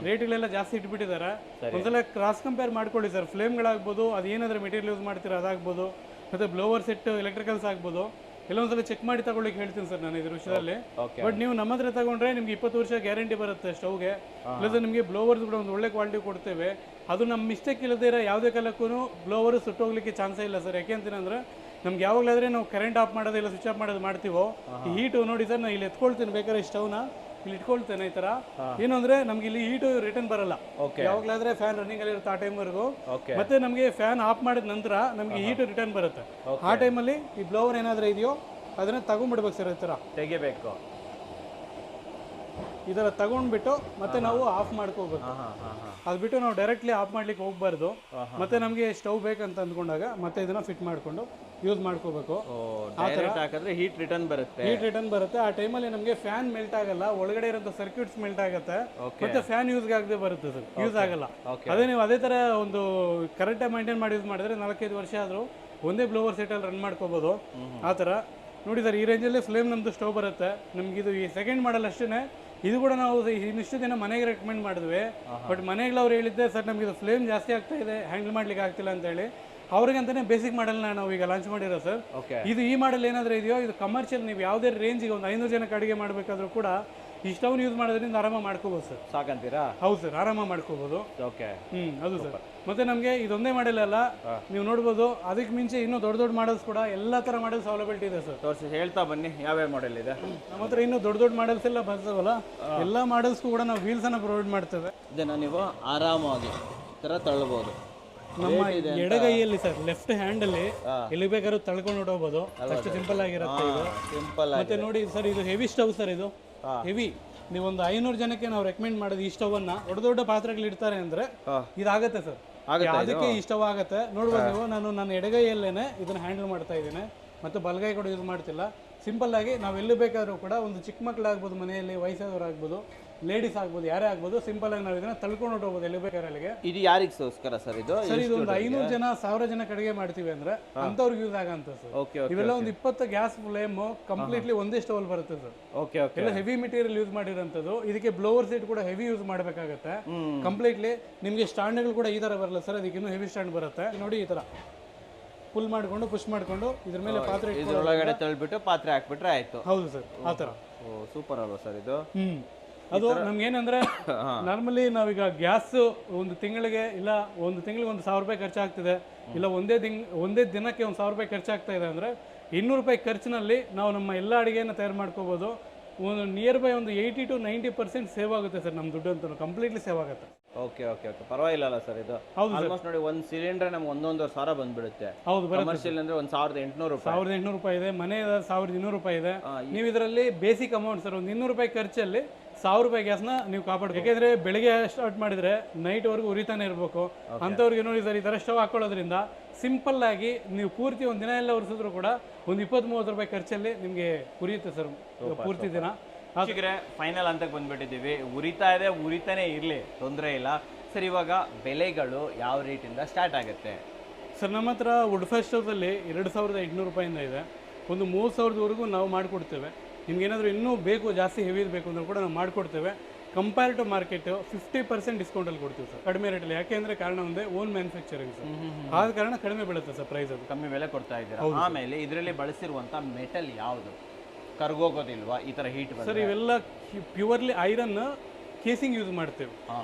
ರೇಟ್ಗಳೆಲ್ಲ ಜಾಸ್ತಿ ಇಟ್ಬಿಟ್ಟಿದ್ದಾರೆ. ಒಂದ್ಸಲ ಕ್ರಾಸ್ ಕಂಪೇರ್ ಮಾಡ್ಕೊಳ್ಳಿ ಸರ್. ಫ್ಲೇಮ್ಗಳಾಗ್ಬೋದು, ಅದು ಏನಾದರೂ ಮೆಟೀರಿಯಲ್ ಯೂಸ್ ಮಾಡ್ತೀರಾ ಅದಾಗ್ಬೋದು, ಮತ್ತು ಬ್ಲೋವರ್ ಸೆಟ್ ಎಲೆಕ್ಟ್ರಿಕಲ್ಸ್ ಆಗ್ಬೋದು. ಕೆಲವೊಂದ್ಸಲ ಚೆಕ್ ಮಾಡಿ ತಗೊಳ್ಳಿಕ್ಕೆ ಹೇಳ್ತೀನಿ ಸರ್ ನಾನು ಇದ್ರ ವಿಷಯದಲ್ಲಿ. ಓಕೆ ಬಟ್ ನೀವು ನಮ್ಮ ಹತ್ರ ತಗೊಂಡ್ರೆ ನಿಮ್ಗೆ 20 ವರ್ಷ ಗ್ಯಾರಂಟಿ ಬರುತ್ತೆ ಸ್ಟವ್ಗೆ. ಪ್ಲಸ್ ನಿಮಗೆ ಬ್ಲೋವರ್ಸ್ ಕೂಡ ಒಂದು ಒಳ್ಳೆ ಕ್ವಾಲಿಟಿ ಕೊಡ್ತೇವೆ. ಅದು ನಮ್ಮ ಮಿಸ್ಟೇಕ್ ಇಲ್ಲದೇ ಇರೋ ಯಾವುದೇ ಕಾಲಕ್ಕೂ ಬ್ಲೋವರ್ ಸುಟ್ಟೋಗ್ಲಿಕ್ಕೆ ಚಾನ್ಸೇ ಇಲ್ಲ ಸರ್. ಯಾಕೆಂತಂದ್ರೆ ನಮ್ಗೆ ಯಾವಾಗಲಾದ್ರೆ ನಾವು ಕರೆಂಟ್ ಆಫ್ ಮಾಡೋದು ಇಲ್ಲ ಸ್ವಿಚ್ ಆಫ್ ಮಾಡೋದು ಮಾಡ್ತೀವೋ, ಈ ಹೀಟು ನೋಡಿ ಸರ್ ನಾನು ಇಲ್ಲಿ ಎತ್ಕೊಳ್ತೀನಿ ಬೇಕಾದ್ರೆ ಸ್ಟವ್ನ ಇಲ್ಲಿ ಇಟ್ಕೊಳ್ತೇನೆ ಈ ತರ. ಏನು ಅಂದ್ರೆ ನಮ್ಗೆ ಇಲ್ಲಿ ಹೀಟು ರಿಟರ್ನ್ ಬರಲ್ಲ. ಯಾವಾಗಲಾದ್ರೆ ಫ್ಯಾನ್ ರನ್ನಿಂಗ್ ಅಲ್ಲಿ ಇರುತ್ತೆ ಆ ಟೈಮ್ವರೆಗೂ. ಮತ್ತೆ ನಮಗೆ ಫ್ಯಾನ್ ಆಫ್ ಮಾಡಿದ ನಂತರ ನಮಗೆ ಹೀಟು ರಿಟರ್ನ್ ಬರುತ್ತೆ. ಆ ಟೈಮಲ್ಲಿ ಈ ಬ್ಲೋವರ್ ಏನಾದ್ರೂ ಇದೆಯೋ ಅದನ್ನ ತಗೊಂಡ್ಬಿಡ್ಬೇಕು ಸರ್. ಈ ತರ ತೆಗಿಬೇಕು, ಈ ತರ ತಗೊಂಡ್ಬಿಟ್ಟು ಮತ್ತೆ ನಾವು ಆಫ್ ಮಾಡ್ಕೋಬೇಕು. ಅದು ಬಿಟ್ಟು ನಾವು ಡೈರೆಕ್ಟ್ಲಿ ಆಫ್ ಮಾಡ್ಲಿಕ್ಕೆ ಹೋಗ್ಬಾರ್ದು. ಮತ್ತೆ ನಮಗೆ ಸ್ಟವ್ ಬೇಕಂತ ಅಂದ್ಕೊಂಡಾಗ ಮತ್ತೆ ಇದನ್ನ ಫಿಟ್ ಮಾಡ್ಕೊಂಡು ಯೂಸ್ ಮಾಡ್ಕೋಬೇಕು. ಹೀಟ್ ರಿಟರ್ನ್ ಬರುತ್ತೆ. ಆ ಟೈಮಲ್ಲಿ ನಮಗೆ ಫ್ಯಾನ್ ಮೆಲ್ಟ್ ಆಗಲ್ಲ, ಒಳಗಡೆ ಇರೋ ಸರ್ಕ್ಯೂಟ್ಸ್ ಮೆಲ್ಟ್ ಆಗುತ್ತೆ. ಮತ್ತೆ ಫ್ಯಾನ್ ಯೂಸ್ಗೆ ಆಗದೆ ಬರುತ್ತೆ ಸರ್, ಯೂಸ್ ಆಗಲ್ಲ. ಅದೇ ನೀವು ಅದೇ ತರ ಒಂದು ಕರೆಕ್ಟಾಗಿ ಮೈಂಟೈನ್ ಮಾಡಿ ಯೂಸ್ ಮಾಡಿದ್ರೆ 4-5 ವರ್ಷ ಆದ್ರೂ ಒಂದೇ ಬ್ಲೋವರ್ ಸೆಟಲ್ಲಿ ರನ್ ಮಾಡ್ಕೋಬಹುದು. ಆ ಥರ ನೋಡಿ ಸರ್, ಈ ರೇಂಜಲ್ಲಿ ಫ್ಲೇಮ್ ನಮ್ದು ಸ್ಟವ್ ಬರುತ್ತೆ. ನಮ್ಗೆ ಇದು ಈ ಸೆಕೆಂಡ್ ಮಾಡಲ್ ಅಷ್ಟೇ. ಇದು ಕೂಡ ನಾವು ಇಷ್ಟು ದಿನ ಮನೆಗೆ ರೆಕಮೆಂಡ್ ಮಾಡಿದ್ವಿ. ಬಟ್ ಮನೆಗಳು ಅವ್ರು ಹೇಳಿದ್ದೆ ಸರ್ ನಮ್ಗೆ ಇದು ಫ್ಲೇಮ್ ಜಾಸ್ತಿ ಆಗ್ತಾ ಇದೆ, ಹ್ಯಾಂಡಲ್ ಮಾಡ್ಲಿಕ್ಕೆ ಆಗ್ತಿಲ್ಲ ಅಂತ ಹೇಳಿ. ಅವ್ರಿಗಂತಾನೆ ಬೇಸಿಕ್ ಮಾಡಲ್ನ ನಾವು ಈಗ ಲಾಂಚ್ ಮಾಡಿರೋ ಸರ್. ಇದು ಈ ಮಾಡಲ್ ಏನಾದರೂ ಇದೆಯೋ ಇದು ಕಮರ್ಷಿಯಲ್. ನೀವು ಯಾವುದೇ ರೇಂಜಿಗೆ ಒಂದು 500 ಜನಕ್ಕೆ ಅಡುಗೆ ಮಾಡಬೇಕಾದ್ರೂ ಕೂಡ ಈ ಸ್ಟವ್ ಯೂಸ್ ಮಾಡೋದ್ರಿಂದ ಆರಾಮಾಗಿ ಮಾಡ್ಕೋಬೋದು ಸರ್. ಸಾಕಂತೀರಾ? ಹೌದು ಸರ್, ಆರಾಮಾಗಿ ಮಾಡ್ಕೋಬೋದು. ಓಕೆ, ಅದು ಸರ್. ಮತ್ತೆ ನಮಗೆ ಇದೊಂದೇ ಮಾಡೆಲ್ ಅಲ್ಲ, ನೀವು ನೋಡ್ಬೋದು ಅದಕ್ಕೆ ಮಿಂಚೆ ಇನ್ನೂ ದೊಡ್ಡ ದೊಡ್ಡ ಮಾಡಲ್ಸ್ ಕೂಡ ಎಲ್ಲ ಥರ ಮಾಡೆಲ್ಸ್ ಅವೈಲಬಿಲಿಟಿ ಇದೆ ಸರ್. ತೋರಿಸಿ ಹೇಳ್ತಾ ಬನ್ನಿ ಯಾವ್ಯಾವ ಮಾಡೆಲ್ ಇದೆ ನಮ್ಮ ಹತ್ರ. ಇನ್ನೂ ದೊಡ್ಡ ದೊಡ್ಡ ಮಾಡೆಲ್ಸ್ ಎಲ್ಲ ಬರ್ತಾವಲ್ಲ, ಎಲ್ಲ ಮಾಡೆಲ್ಸ್ಗೂ ಕೂಡ ನಾವು ವೀಲ್ಸನ್ನು ಪ್ರೊವೈಡ್ ಮಾಡ್ತೇವೆ. ಇದನ್ನು ನೀವು ಆರಾಮಾಗಿ ಥರ ತಳ್ಳಬಹುದು. ನಮ್ಮ ಎಡಗೈಯಲ್ಲಿ ಸರ್, ಲೆಫ್ಟ್ ಹ್ಯಾಂಡ್ ಅಲ್ಲಿ ಎಲ್ಲಿ ಬೇಕಾದ್ರೂ ತಳ್ಕೊಂಡು ಹೊಡೋಬಹುದು. ಅಷ್ಟು ಸಿಂಪಲ್ ಆಗಿರುತ್ತೆ ಇದು. ಮತ್ತೆ ನೋಡಿ ಸರ್, ಇದು ಹೆವಿ ಸ್ಟವ್ ಸರ್. ಇದು ಹೆವಿ. ನೀವೊಂದು 500 ಜನಕ್ಕೆ ನಾವು ರೆಕಮೆಂಡ್ ಮಾಡೋದು ಈ ಸ್ಟವ್ ಅನ್ನ. ದೊಡ್ಡ ದೊಡ್ಡ ಪಾತ್ರೆಗಳು ಇಡ್ತಾರೆ ಅಂದ್ರೆ ಇದಾಗತ್ತೆ ಸರ್. ಅದಕ್ಕೆ ಈ ಸ್ಟವ್ ಆಗತ್ತೆ. ನೋಡ್ಬೋದು ನೀವು, ನಾನು ನನ್ನ ಎಡಗೈಯಲ್ಲೇನೆ ಇದನ್ನ ಹ್ಯಾಂಡಲ್ ಮಾಡ್ತಾ ಇದ್ದೀನಿ. ಮತ್ತೆ ಬಲಗೈ ಕೂಡ ಯೂಸ್ ಮಾಡ್ತಿಲ್ಲ. ಸಿಂಪಲ್ ಆಗಿ ನಾವು ಎಲ್ಲಿ ಬೇಕಾದ್ರೂ ಕೂಡ, ಒಂದು ಚಿಕ್ಕ ಮಕ್ಕಳಾಗ್ಬೋದು, ಮನೆಯಲ್ಲಿ ವಯಸ್ಸಾದವ್ರು ಆಗ್ಬೋದು, ಲೇಡೀಸ್ ಆಗ್ಬೋದು, ಯಾರೇ ಆಗ್ಬೋದು, ಸಿಂಪಲ್ ಆಗಿ ನಾವು ಇದನ್ನ ತಳ್ಕೊಂಡು ಹೋಗ್ಬೋದು ಎಲ್ಲಿ ಬೇಕಾದ್ರೆ ಅಲ್ಲಿಗೆ. ಇದು ಯಾರಿಗೋಸ್ಕರ ಸರ್? ಇದು ಸರ್ ಇದು ಒಂದು 500 ಜನ 1000 ಜನಕ್ಕೆ ಅಡುಗೆ ಮಾಡ್ತೀವಿ ಅಂದ್ರೆ ಅಂತವ್ರಿಗೆ ಯೂಸ್ ಆಗಂತ ಸರ್. ಇವೆಲ್ಲ ಒಂದು 20 ಗ್ಯಾಸ್ ಫ್ಲೇಮ್ ಕಂಪ್ಲೀಟ್ಲಿ ಒಂದೇ ಸ್ಟವ್ ಅಲ್ಲಿ ಬರುತ್ತೆ ಸರ್. ಎಲ್ಲ ಹೆವಿ ಮೆಟೀರಿಯಲ್ ಯೂಸ್ ಮಾಡಿರೋಂಥದ್ದು. ಇದಕ್ಕೆ ಬ್ಲೋವರ್ ಸೀಟ್ ಕೂಡ ಹೆವಿ ಯೂಸ್ ಮಾಡಬೇಕಾಗತ್ತೆ ಕಂಪ್ಲೀಟ್ಲಿ. ನಿಮಗೆ ಸ್ಟ್ಯಾಂಡ್ಗಳು ಕೂಡ ಈ ತರ ಬರಲ್ಲ ಸರ್, ಅದಕ್ಕೆ ಇನ್ನೂ ಹೆವಿ ಸ್ಟ್ಯಾಂಡ್ ಬರುತ್ತೆ. ನೋಡಿ ಈ ತರ ಫುಲ್ ಮಾಡ್ಕೊಂಡು ಪುಷ್ ಮಾಡ್ಕೊಂಡು ಇದ್ರ ಮೇಲೆ ಪಾತ್ರೆ ಒಳಗಡೆ ತಳ್ಬಿಟ್ಟು ಪಾತ್ರೆ ಹಾಕ್ಬಿಟ್ರೆ ಆಯ್ತು. ಹೌದು ಸರ್, ಆ ತರ. ಸೂಪರ್ ಅಲ್ವಾ ಸರ್ ಇದು? ಅದು ನಮ್ಗೆ ಏನಂದ್ರೆ ನಾರ್ಮಲಿ ನಾವೀಗ ಗ್ಯಾಸ್ ಒಂದು ತಿಂಗಳಿಗೆ ಇಲ್ಲ ಒಂದು 1000 ರೂಪಾಯಿ ಖರ್ಚಾಗ್ತಿದೆ, ಇಲ್ಲ ಒಂದೇ ದಿನಕ್ಕೆ 1000 ರೂಪಾಯಿ ಖರ್ಚಾಗ್ತಾ ಇದೆ ಅಂದ್ರೆ 200 ರೂಪಾಯಿ ಖರ್ಚಿನಲ್ಲಿ ನಾವು ನಮ್ಮ ಎಲ್ಲ ಅಡುಗೆಯನ್ನು ತಯಾರು ಮಾಡ್ಕೋಬಹುದು. ಒಂದು ನಿಯರ್ ಬೈ ಒಂದು 80 to 90% ಸೇವ್ ಆಗುತ್ತೆ ಸರ್. ನಮ್ಮ ದುಡ್ಡು ಅಂತ ಕಂಪ್ಲೀಟ್ಲಿ ಸೇವ್ ಆಗುತ್ತೆ. ಓಕೆ ಓಕೆ ಓಕೆ, ಪರವಾಗಿಲ್ಲ ಸರ್ ಇದು. ಆಲ್ಮೋಸ್ಟ್ ನೋಡಿ, ಒಂದು ಸಿಲಿಂಡರ್ ನಮ್ಗೆ 1,500 ಬಂದ್ಬಿಡುತ್ತೆ. ಹೌದು, ಕಮರ್ಷಿಯಲ್ ಅಂದ್ರೆ 1,800 ರೂಪಾಯಿ. 1,800 ರೂಪಾಯಿ ಇದೆ, ಮನೆ 1,200 ರೂಪಾಯಿ ಇದೆ. ನೀವು ಇದರಲ್ಲಿ ಬೇಸಿಕ್ ಅಮೌಂಟ್ ಸರ್, ಒಂದು 200 ರೂಪಾಯಿ ಖರ್ಚಲ್ಲಿ 1000 ರೂಪಾಯಿ ಗ್ಯಾಸ್ನ ನೀವು ಕಾಪಾಡಬೇಕು. ಯಾಕೆಂದ್ರೆ ಬೆಳಿಗ್ಗೆ ಸ್ಟಾರ್ಟ್ ಮಾಡಿದ್ರೆ ನೈಟ್ವರೆಗೂ ಉರಿತಾನೆ ಇರಬೇಕು. ಅಂಥವ್ರಿಗೆ ನೋಡಿ ಸರ್, ಈ ಥರ ಸ್ಟವ್ ಹಾಕೊಳ್ಳೋದ್ರಿಂದ ಸಿಂಪಲ್ ಆಗಿ ನೀವು ಪೂರ್ತಿ ಒಂದು ದಿನ ಎಲ್ಲ ಉರಿಸಿದ್ರು ಕೂಡ ಒಂದು 20-30 ರೂಪಾಯಿ ಖರ್ಚಲ್ಲಿ ನಿಮಗೆ ಉರಿಯುತ್ತೆ ಸರ್ ಪೂರ್ತಿ ದಿನ. ಫೈನಲ್ ಅಂತ ಬಂದ್ಬಿಟ್ಟಿದ್ದೀವಿ. ಉರಿತಾನೆ ಇರಲಿ, ತೊಂದರೆ ಇಲ್ಲ ಸರ್. ಇವಾಗ ಬೆಲೆಗಳು ಯಾವ ರೇಟಿಂದ ಸ್ಟಾರ್ಟ್ ಆಗುತ್ತೆ ಸರ್? ನಮ್ಮ ಹತ್ರ ವುಡ್ ಫೈರ್ ಸ್ಟವ್ಸಲ್ಲಿ 2,800 ರೂಪಾಯಿಂದ ಇದೆ. ಒಂದು 3,000ವರೆಗೂ ನಾವು ಮಾಡಿಕೊಡ್ತೇವೆ. ನಿಮ್ಗೇನಾದರೂ ಇನ್ನೂ ಬೇಕು, ಜಾಸ್ತಿ ಹೆವಿ ಬೇಕು ಅಂದ್ರೆ ಕೂಡ ನಾವು ಮಾಡಿಕೊಡ್ತೇವೆ. ಕಂಪೇರ್ ಟು ಮಾರ್ಕೆಟ್ 50% ಡಿಸ್ಕೌಂಟಲ್ಲಿ ಕೊಡ್ತೀವಿ ಸರ್, ಕಡಿಮೆ ರೇಟಲ್ಲಿ. ಯಾಕೆಂದರೆ ಕಾರಣ ಒಂದೇ, ಓನ್ ಮ್ಯಾನುಫ್ಯಾಕ್ಚರಿಂಗ್ ಸರ್. ಆದ ಕಾರಣ ಕಡಿಮೆ ಬೀಳುತ್ತೆ ಸರ್ ಪ್ರೈಸ್. ಅದು ಕಮ್ಮಿ ಬೆಲೆ ಕೊಡ್ತಾ ಇದ್ದೀರಾ. ಆಮೇಲೆ ಇದರಲ್ಲಿ ಬಳಸಿರುವಂಥ ಮೆಟಲ್ ಯಾವುದು? ಕರ್ಗೋಗೋದಿಲ್ವಾ ಈ ಥರ ಹೀಟ್ ಸರ್? ಇವೆಲ್ಲ ಪ್ಯೂರ್ಲಿ ಐರನ್ ಕೇಸಿಂಗ್ ಯೂಸ್ ಮಾಡ್ತೇವೆ.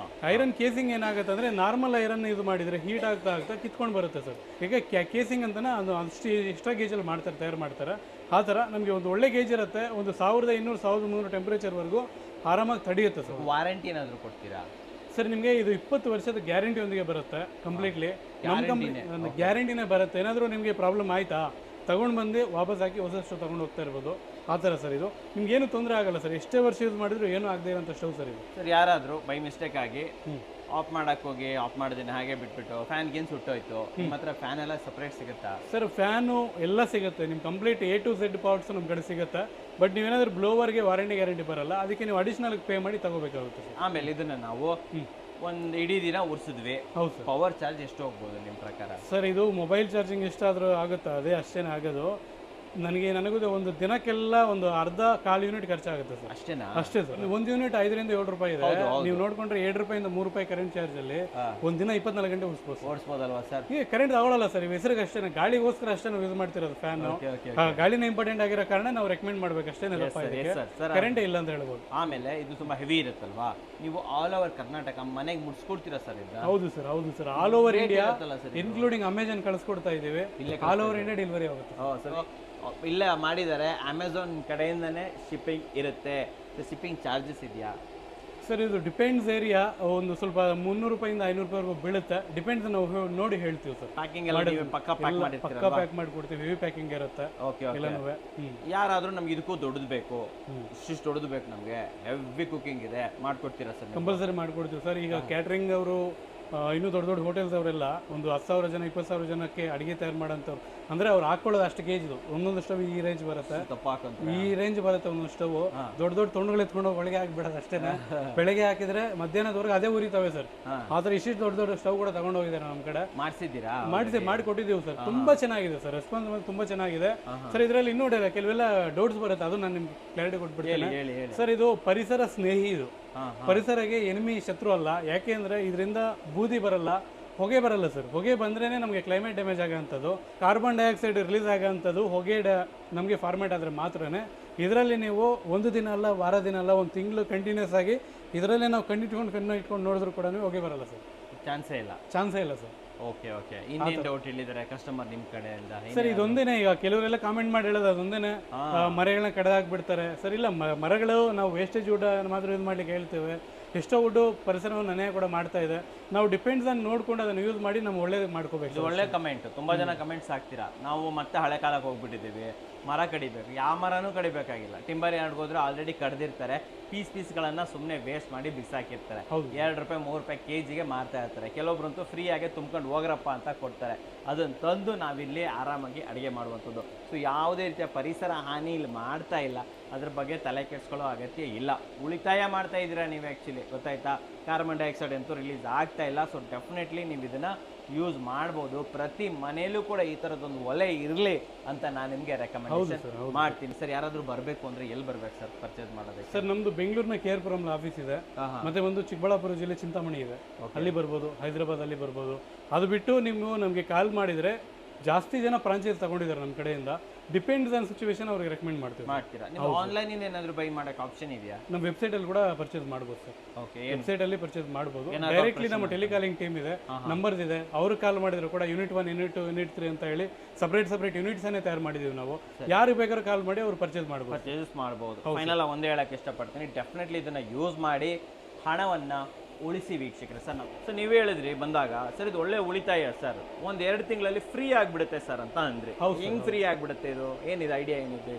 ಐರನ್ ಕೇಸಿಂಗ್ ಏನಾಗುತ್ತೆ ಅಂದರೆ, ನಾರ್ಮಲ್ ಐರನ್ ಯೂಸ್ ಮಾಡಿದರೆ ಹೀಟ್ ಆಗ್ತಾ ಕಿತ್ಕೊಂಡು ಬರುತ್ತೆ ಸರ್. ಈಗ ಕೇಸಿಂಗ್ ಅಂತಾನೆ ಅದು ಅಷ್ಟು ಎಕ್ಸ್ಟ್ರಾ ಗೇಜಲ್ಲಿ ತಯಾರು ಮಾಡ್ತಾರೆ. ಆ ಥರ ನಮಗೆ ಒಂದು ಒಳ್ಳೆ ಗೇಜ್ ಇರುತ್ತೆ. ಒಂದು 1200-1300 ಟೆಂಪ್ರೇಚರ್ವರೆಗೂ ಆರಾಮಾಗಿ ತಡೆಯುತ್ತೆ ಸರ್. ವಾರಂಟಿ ಏನಾದರೂ ಕೊಡ್ತೀರಾ ಸರ್? ನಿಮಗೆ ಇದು 20 ವರ್ಷದ ಗ್ಯಾರಂಟಿಯೊಂದಿಗೆ ಬರುತ್ತೆ ಕಂಪ್ಲೀಟ್ಲಿ. ನಮ್ಮ ಕಂಪ್ನಿ ಗ್ಯಾರಂಟಿನೇ ಬರುತ್ತೆ. ಏನಾದರೂ ನಿಮಗೆ ಪ್ರಾಬ್ಲಮ್ ಆಯಿತಾ, ತಗೊಂಡು ಬಂದು ವಾಪಸ್ ಹಾಕಿ ಹೊಸ ಸ್ಟವ್ ತಗೊಂಡು ಹೋಗ್ತಾ ಇರ್ಬೋದು. ಆ ಥರ ಸರ್. ಇದು ನಿಮ್ಗೇನು ತೊಂದರೆ ಆಗಲ್ಲ ಸರ್, ಎಷ್ಟೇ ವರ್ಷ ಯೂಸ್ ಮಾಡಿದ್ರು ಏನೂ ಆಗದೇ ಇರೋಂಥ ಸ್ಟವ್ ಸರ್ ಇದು. ಸರ್, ಯಾರಾದರೂ ಬೈ ಮಿಸ್ಟೇಕ್ ಆಗಿ ಆಫ್ ಮಾಡೋಕ್ಕೆ ಹೋಗಿ ಆಫ್ ಮಾಡಿದ್ದೀನಿ ಹಾಗೆ ಬಿಟ್ಬಿಟ್ಟು ಫ್ಯಾನ್ಗೇನು ಸುಟ್ಟೋಯ್ತು, ನಿಮ್ಮ ಹತ್ರ ಫ್ಯಾನ್ ಎಲ್ಲ ಸಪ್ರೇಟ್ ಸಿಗುತ್ತಾ ಸರ್? ಫ್ಯಾನು ಎಲ್ಲ ಸಿಗುತ್ತೆ, ನಿಮ್ಮ complete A to Z parts ನಮ್ಮ ಕಡೆ ಸಿಗುತ್ತೆ. ಬಟ್ ನೀವೇನಾದರೂ ಬ್ಲೋವರ್ಗೆ ವಾರಂಟಿ ಗ್ಯಾರಂಟಿ ಬರಲ್ಲ, ಅದಕ್ಕೆ ನೀವು ಅಡಿಷನಲ್ ಪೇ ಮಾಡಿ ತಗೋಬೇಕಾಗುತ್ತೆ ಸರ್. ಆಮೇಲೆ ಇದನ್ನು ನಾವು ಒಂದು ಇಡೀ ದಿನ ಉರಿಸಿದ್ವಿ. ಹೌದು ಸರ್. ಪವರ್ ಚಾರ್ಜ್ ಎಷ್ಟು ಹೋಗ್ಬೋದು ನಿಮ್ಮ ಪ್ರಕಾರ ಸರ್? ಇದು ಮೊಬೈಲ್ ಚಾರ್ಜಿಂಗ್ ಎಷ್ಟಾದರೂ ಆಗುತ್ತಾ, ಅದೇ ಅಷ್ಟೇನೇ ಆಗೋದು. ನನಗೂ ಒಂದು ದಿನಕ್ಕೆಲ್ಲ ಒಂದು ಅರ್ಧ ಕಾಲು ಯೂನಿಟ್ ಖರ್ಚಾಗುತ್ತೆ ಸರ್. ಅಷ್ಟೇನಾ? ಅಷ್ಟೇ ಸರ್. ಒಂದು ಯೂನಿಟ್ 5 ರಿಂದ 7 ರೂಪಾಯಿ ಇದೆ. ನೀವು ನೋಡ್ಕೊಂಡ್ರೆ 7 ರೂಪಾಯಿಂದ 3 ರೂಪಾಯಿ ಕರೆಂಟ್ ಚಾರ್ಜ್ ಅಲ್ಲಿ ಒಂದು ದಿನ 24 ಗಂಟೆ ಓಡಿಸ್ಬೋದಲ್ವಾ ಸರ್? ಈ ಕರೆಂಟ್ ತಗೊಳ್ಳಲ್ಲ ಸರ್, ಈ ಹೆಸರಿಗೆ ಅಷ್ಟೇ, ಗಾಳಿಗೋಸ್ಕರ ಅಷ್ಟೇ ನಾವು ಯೂಸ್ ಮಾಡ್ತಿರೋದು ಫ್ಯಾನ್. ಗಾಳಿನ ಇಂಪಾರ್ಟೆಂಟ್ ಆಗಿರೋ ಕಾರಣ ನಾವು ರೆಕಮೆಂಡ್ ಮಾಡ್ಬೇಕು ಅಷ್ಟೇ, ಕರೆಂಟ್ ಇಲ್ಲ ಅಂತ ಹೇಳ್ಬೋದು. ಆಮೇಲೆ ಇದು ತುಂಬಾ ಹೆವಿ ಇರುತ್ತಲ್ವಾ, ನೀವು ಆಲ್ ಓವರ್ ಕರ್ನಾಟಕ ಮನೆಗೆ ಮುಡ್ಸ್ಕೊಡ್ತೀರಾ ಸರ್ ಇದು? ಹೌದು ಸರ್, ಹೌದು sir. All over India including Amazon ಕಳಿಸ್ಕೊಡ್ತಾ ಇದ್ದೀವಿ. ಆಲ್ ಓವರ್ ಇಂಡಿಯಾ ಡೆಲಿವರಿ ಆಗುತ್ತೆ. ಇಲ್ಲೇ ಮಾಡಿದ್ದಾರೆ, ಅಮೆಝಾನ್ ಕಡೆಯಿಂದನೇ ಶಿಪ್ಪಿಂಗ್ ಇರುತ್ತೆ. ಶಿಪ್ಪಿಂಗ್ ಚಾರ್ಜಸ್ ಇದೆಯಾ ಸರ್? ಇದು ಡಿಪೆಂಡ್ಸ್ ಏರಿಯಾ, ಒಂದು ಸ್ವಲ್ಪ 300 ರೂಪಾಯಿಂದ 500 ರೂಪಾಯಿವರೆಗೂ ಬೀಳುತ್ತೆ. ಡಿಪೆಂಡ್ಸ್, ನಾವು ನೋಡಿ ಹೇಳ್ತೀವಿ ಸರ್. ಪ್ಯಾಕಿಂಗ್ ಎಲ್ಲ ಪಕ್ಕ ಪ್ಯಾಕ್ ಮಾಡಿಕೊಡ್ತೀವಿ, ಹೆವಿ ಪ್ಯಾಕಿಂಗ್ ಇರುತ್ತೆ. ಯಾರಾದ್ರೂ ನಮ್ಗೆ ಇದಕ್ಕೂ ದೊಡ್ಡದು ಬೇಕು, ಇಷ್ಟು ದೊಡ್ಡದು ಬೇಕು, ನಮಗೆ ಹೆವಿ ಕುಕಿಂಗ್ ಇದೆ, ಮಾಡ್ಕೊಡ್ತೀರಾ ಸರ್? ಕಂಪಲ್ಸರಿ ಮಾಡ್ಕೊಡ್ತೀವಿ ಸರ್. ಈಗ ಕ್ಯಾಟ್ರಿಂಗ್ ಅವರು ಇನ್ನೂ ದೊಡ್ಡ ದೊಡ್ಡ ಹೋಟೆಲ್ಸ್ ಅವರೆಲ್ಲ ಒಂದು 10,000 ಜನ 20,000 ಜನಕ್ಕೆ ಅಡುಗೆ ತಯಾರು ಮಾಡೋಂಥವ್ರು, ಅಂದರೆ ಅವ್ರು ಹಾಕೊಳ್ಳೋದು ಅಷ್ಟು ಕೇಜ್ ಇದು. ಒಂದೊಂದು ಸ್ಟವ್ ಈ ರೇಂಜ್ ಬರುತ್ತೆ, ಈ ರೇಂಜ್ ಬರುತ್ತೆ ಒಂದೊಂದು ಸ್ಟವ್. ದೊಡ್ಡ ದೊಡ್ಡ ತೊಂಡುಗಳು ಎತ್ಕೊಂಡು ಒಳಗೆ ಹಾಕ್ಬಿಡೋದು ಅಷ್ಟೇನೆ. ಬೆಳಗ್ಗೆ ಹಾಕಿದ್ರೆ ಮಧ್ಯಾಹ್ನದವರೆಗೆ ಅದೇ ಉರಿತಾವೆ ಸರ್. ಆ ಥರ ಇಷ್ಟಿಷ್ಟು ದೊಡ್ಡ ದೊಡ್ಡ ಸ್ಟವ್ ಕೂಡ ತಗೊಂಡು ಹೋಗಿದ್ದಾರೆ ನಮ್ಮ ಕಡೆ. ಮಾಡಿಕೊಟ್ಟಿದ್ದೀವಿ ಸರ್. ತುಂಬಾ ಚೆನ್ನಾಗಿದೆ ಸರ್, ರೆಸ್ಪಾನ್ಸ್ ತುಂಬಾ ಚೆನ್ನಾಗಿದೆ ಸರ್. ಇದರಲ್ಲಿ ಇನ್ನೂ ಕೆಲವೆಲ್ಲ ಡೌಟ್ಸ್ ಬರುತ್ತೆ, ಅದು ನಾನು ನಿಮ್ಗೆ ಕ್ಲಾರಿಟಿ ಕೊಟ್ಬಿಡ್ತೀನಿ ಸರ್. ಇದು ಪರಿಸರ ಸ್ನೇಹಿ, ಇದು ಪರಿಸರಕ್ಕೆ ಎನಿಮಿ, ಶತ್ರು ಅಲ್ಲ. ಯಾಕೆ ಅಂದ್ರೆ ಇದರಿಂದ ಬೂದಿ ಬರಲ್ಲ, ಹೊಗೆ ಬರಲ್ಲ ಸರ್. ಹೊಗೆ ಬಂದ್ರೇನೆ ನಮಗೆ ಕ್ಲೈಮೇಟ್ ಡ್ಯಾಮೇಜ್ ಆಗೋಂಥದ್ದು, ಕಾರ್ಬನ್ ಡೈಆಕ್ಸೈಡ್ ರಿಲೀಸ್ ಆಗೋಂಥದ್ದು ಹೊಗೆ ನಮಗೆ ಫಾರ್ಮೇಟ್ ಆದರೆ ಮಾತ್ರನೇ. ಇದರಲ್ಲಿ ನೀವು ಒಂದು ದಿನ ಅಲ್ಲ, ವಾರ ದಿನ ಅಲ್ಲ, ಒಂದು ತಿಂಗಳು ಕಂಟಿನ್ಯೂಸ್ ಆಗಿ ಇದರಲ್ಲೇ ನಾವು ಕಣ್ಣು ಇಟ್ಕೊಂಡು ನೋಡಿದ್ರು ಕೂಡ ಹೊಗೆ ಬರಲ್ಲ ಸರ್. ಚಾನ್ಸೇ ಇಲ್ಲ ಸರ್. ಓಕೆ ಇನ್ನೇನು ಡೌಟ್ ಹೇಳಿದ್ದಾರೆ ಕಸ್ಟಮರ್ ನಿಮ್ಮ ಕಡೆಯಿಂದ ಸರ್? ಇದೊಂದೇನೆ, ಈಗ ಕೆಲವರೆಲ್ಲ ಕಾಮೆಂಟ್ ಮಾಡಿ ಹೇಳೋದು ಅದೊಂದೇನೆ, ಮರಗಳನ್ನ ಕಡ್ದಾಕ್ಬಿಡ್ತಾರೆ ಸರ್. ಇಲ್ಲ, ಮರಗಳು ನಾವು ವೇಸ್ಟೇಜ್ ವುಡ್ ಮಾತ್ರ ಯೂಸ್ ಮಾಡ್ಲಿಕ್ಕೆ ಹೇಳ್ತೇವೆ. ಎಷ್ಟೋ ವುಡ್ಡು ಪರಿಸರವನ್ನು ನೆನೆ ಕೂಡ ಮಾಡ್ತಾ ಇದೆ. ನಾವು ಡಿಪೆಂಡ್ಸ್ ಅನ್ನು ನೋಡ್ಕೊಂಡು ಅದನ್ನು ಯೂಸ್ ಮಾಡಿ ನಾವು ಒಳ್ಳೇದು ಮಾಡ್ಕೋಬೇಕು. ಒಳ್ಳೆ ಕಮೆಂಟ್, ತುಂಬಾ ಜನ ಕಮೆಂಟ್ಸ್ ಹಾಕ್ತೀರಾ. ನಾವು ಮತ್ತೆ ಹಳೆ ಕಾಲಕ್ಕೆ ಹೋಗ್ಬಿಟ್ಟಿದ್ದೀವಿ, ಮರ ಕಡಿಬೇಕು. ಯಾವ ಮರನೂ ಕಡಿಬೇಕಾಗಿಲ್ಲ, ಟಿಂಬರ್ ಯಾರ್ಡ್ ಹೋದ್ರೆ ಆಲ್ರೆಡಿ ಕಡ್ದಿರ್ತಾರೆ. ಪೀಸ್ಗಳನ್ನ ಸುಮ್ಮನೆ ವೇಸ್ಟ್ ಮಾಡಿ ಬಿಸಾಕಿರ್ತಾರೆ. 2 ರೂಪಾಯಿ 3 ರೂಪಾಯಿ ಕೆಜಿಗೆ ಮಾರ್ತಾ ಇರ್ತಾರೆ. ಕೆಲವೊಬ್ರಂತೂ ಫ್ರೀ ಆಗಿ ತುಂಬ್ಕೊಂಡು ಹೋಗ್ರಪ್ಪ ಅಂತ ಕೊಡ್ತಾರೆ. ಅದನ್ನು ತಂದು ನಾವಿಲ್ಲಿ ಆರಾಮಾಗಿ ಅಡುಗೆ ಮಾಡುವಂಥದ್ದು. ಸೊ ಯಾವುದೇ ರೀತಿಯ ಪರಿಸರ ಹಾನಿ ಇಲ್ಲಿ ಮಾಡ್ತಾ ಇಲ್ಲ, ಅದ್ರ ಬಗ್ಗೆ ತಲೆ ಕೆಡಿಸ್ಕೊಳ್ಳೋ ಅಗತ್ಯ ಇಲ್ಲ. ಉಳಿತಾಯ ಮಾಡ್ತಾ ಇದ್ದೀರಾ ನೀವು ಆ್ಯಕ್ಚುಲಿ, ಗೊತ್ತಾಯ್ತಾ? ಕಾರ್ಬನ್ ಡೈಆಕ್ಸೈಡ್ ಅಂತೂ ರಿಲೀಸ್ ಆಗ್ತಾ ಇಲ್ಲ. ಸೊ ಡೆಫಿನೆಟ್ಲಿ ನೀವು ಇದನ್ನು ಯೂಸ್ ಮಾಡ್ಬೋದು. ಪ್ರತಿ ಮನೆಯಲ್ಲೂ ಕೂಡ ಈ ಥರದೊಂದು ಒಲೆ ಇರಲಿ ಅಂತ ನಾನು ನಿಮಗೆ ರೆಕಮೆಂಡೇಶನ್ ಮಾಡ್ತೀನಿ ಸರ್. ಯಾರಾದರೂ ಬರಬೇಕು ಅಂದರೆ ಎಲ್ಲಿ ಬರ್ಬೇಕು ಸರ್ ಪರ್ಚೇಸ್ ಮಾಡೋದಕ್ಕೆ? ಸರ್, ನಮ್ಮದು ಬೆಂಗಳೂರಿನ KR ಪುರಂ ಆಫೀಸ್ ಇದೆ, ಮತ್ತೆ ಒಂದು ಚಿಕ್ಕಬಳ್ಳಾಪುರ ಜಿಲ್ಲೆ ಚಿಂತಾಮಣಿ ಇದೆ, ಅಲ್ಲಿ ಬರ್ಬೋದು. ಹೈದರಾಬಾದ್ ಅಲ್ಲಿ ಬರ್ಬೋದು. ಅದು ಬಿಟ್ಟು ನೀವು ನಮಗೆ ಕಾಲ್ ಮಾಡಿದರೆ, ಜಾಸ್ತಿ ಜನ ಫ್ರಾಂಚೈಸ್ ತಗೊಂಡಿದ್ದಾರೆ ನಮ್ಮ ಕಡೆಯಿಂದ. ಡಿಪೆಂಡ್ಸ್ ಆನ್ ಸಿಚುವೇಶನ್ ಅವ್ರಿಗೆ ರೆಕಮೆಂಡ್ ಮಾಡ್ತೀರಾ? ನೀವು ಆನ್ಲೈನ್ ಏನಾದರೂ ಬೈ ಮಾಡೋಕ್ಕೆ ಆಪ್ಷನ್ ಇದೆಯಾ? ನಮ್ಮ ವೆಬ್ಸೈಟ್ ಅಲ್ಲಿ ಕೂಡ ಪರ್ಚೇಸ್ ಮಾಡ್ಬೋದು ಸರ್. ವೆಬ್ಸೈಟ್ ಅಲ್ಲಿ ಪರ್ಚೇಸ್ ಮಾಡ್ಬೋದು. ಡೈರೆಕ್ಟ್ಲಿ ನಮ್ಮ ಟೆಲಿಕಾಲಿಂಗ್ ಟೀಮ್ ಇದೆ, ನಂಬರ್ಸ್ ಇದೆ, ಅವರು ಕಾಲ್ ಮಾಡಿದ್ರು ಕೂಡ ಯೂನಿಟ್ 1, ಯೂನಿಟ್ 2, ಯೂನಿಟ್ 3 ಅಂತ ಹೇಳಿ ಸಪ್ರೇಟ್ ಯೂನಿಟ್ಸ್ ಅನ್ನೇ ತಯಾರು ಮಾಡಿದೀವಿ ನಾವು. ಯಾರು ಬೇಕಾದ್ರೂ ಕಾಲ್ ಮಾಡಿ ಅವ್ರು ಪರ್ಚೇಸ್ ಮಾಡ್ಬೋದು. ಫೈನಲ್ ಒಂದೇ ಹೇಳಕ್ಕೆ ಇಷ್ಟಪಡ್ತೀನಿ, ಡೆಫಿನೆಟ್ಲಿ ಇದನ್ನ ಯೂಸ್ ಮಾಡಿ ಹಣವನ್ನ ಉಳಿಸಿ ವೀಕ್ಷಕರೇ. ಸರ್ ನೀವೇ ಹೇಳಿದ್ರಿ ಬಂದಾಗ, ಸರ್ ಇದು ಒಳ್ಳೆ ಉಳಿತಾಯ ಸರ್, 1-2 ತಿಂಗಳಲ್ಲಿ ಫ್ರೀ ಆಗಿಬಿಡುತ್ತೆ ಸರ್ ಅಂತ ಅಂದ್ರಿ. ಹೆಂಗ್ ಫ್ರೀ ಆಗಿಬಿಡುತ್ತೆ ಇದು? ಏನಿದೆ ಐಡಿಯಾ ಏನಿದೆ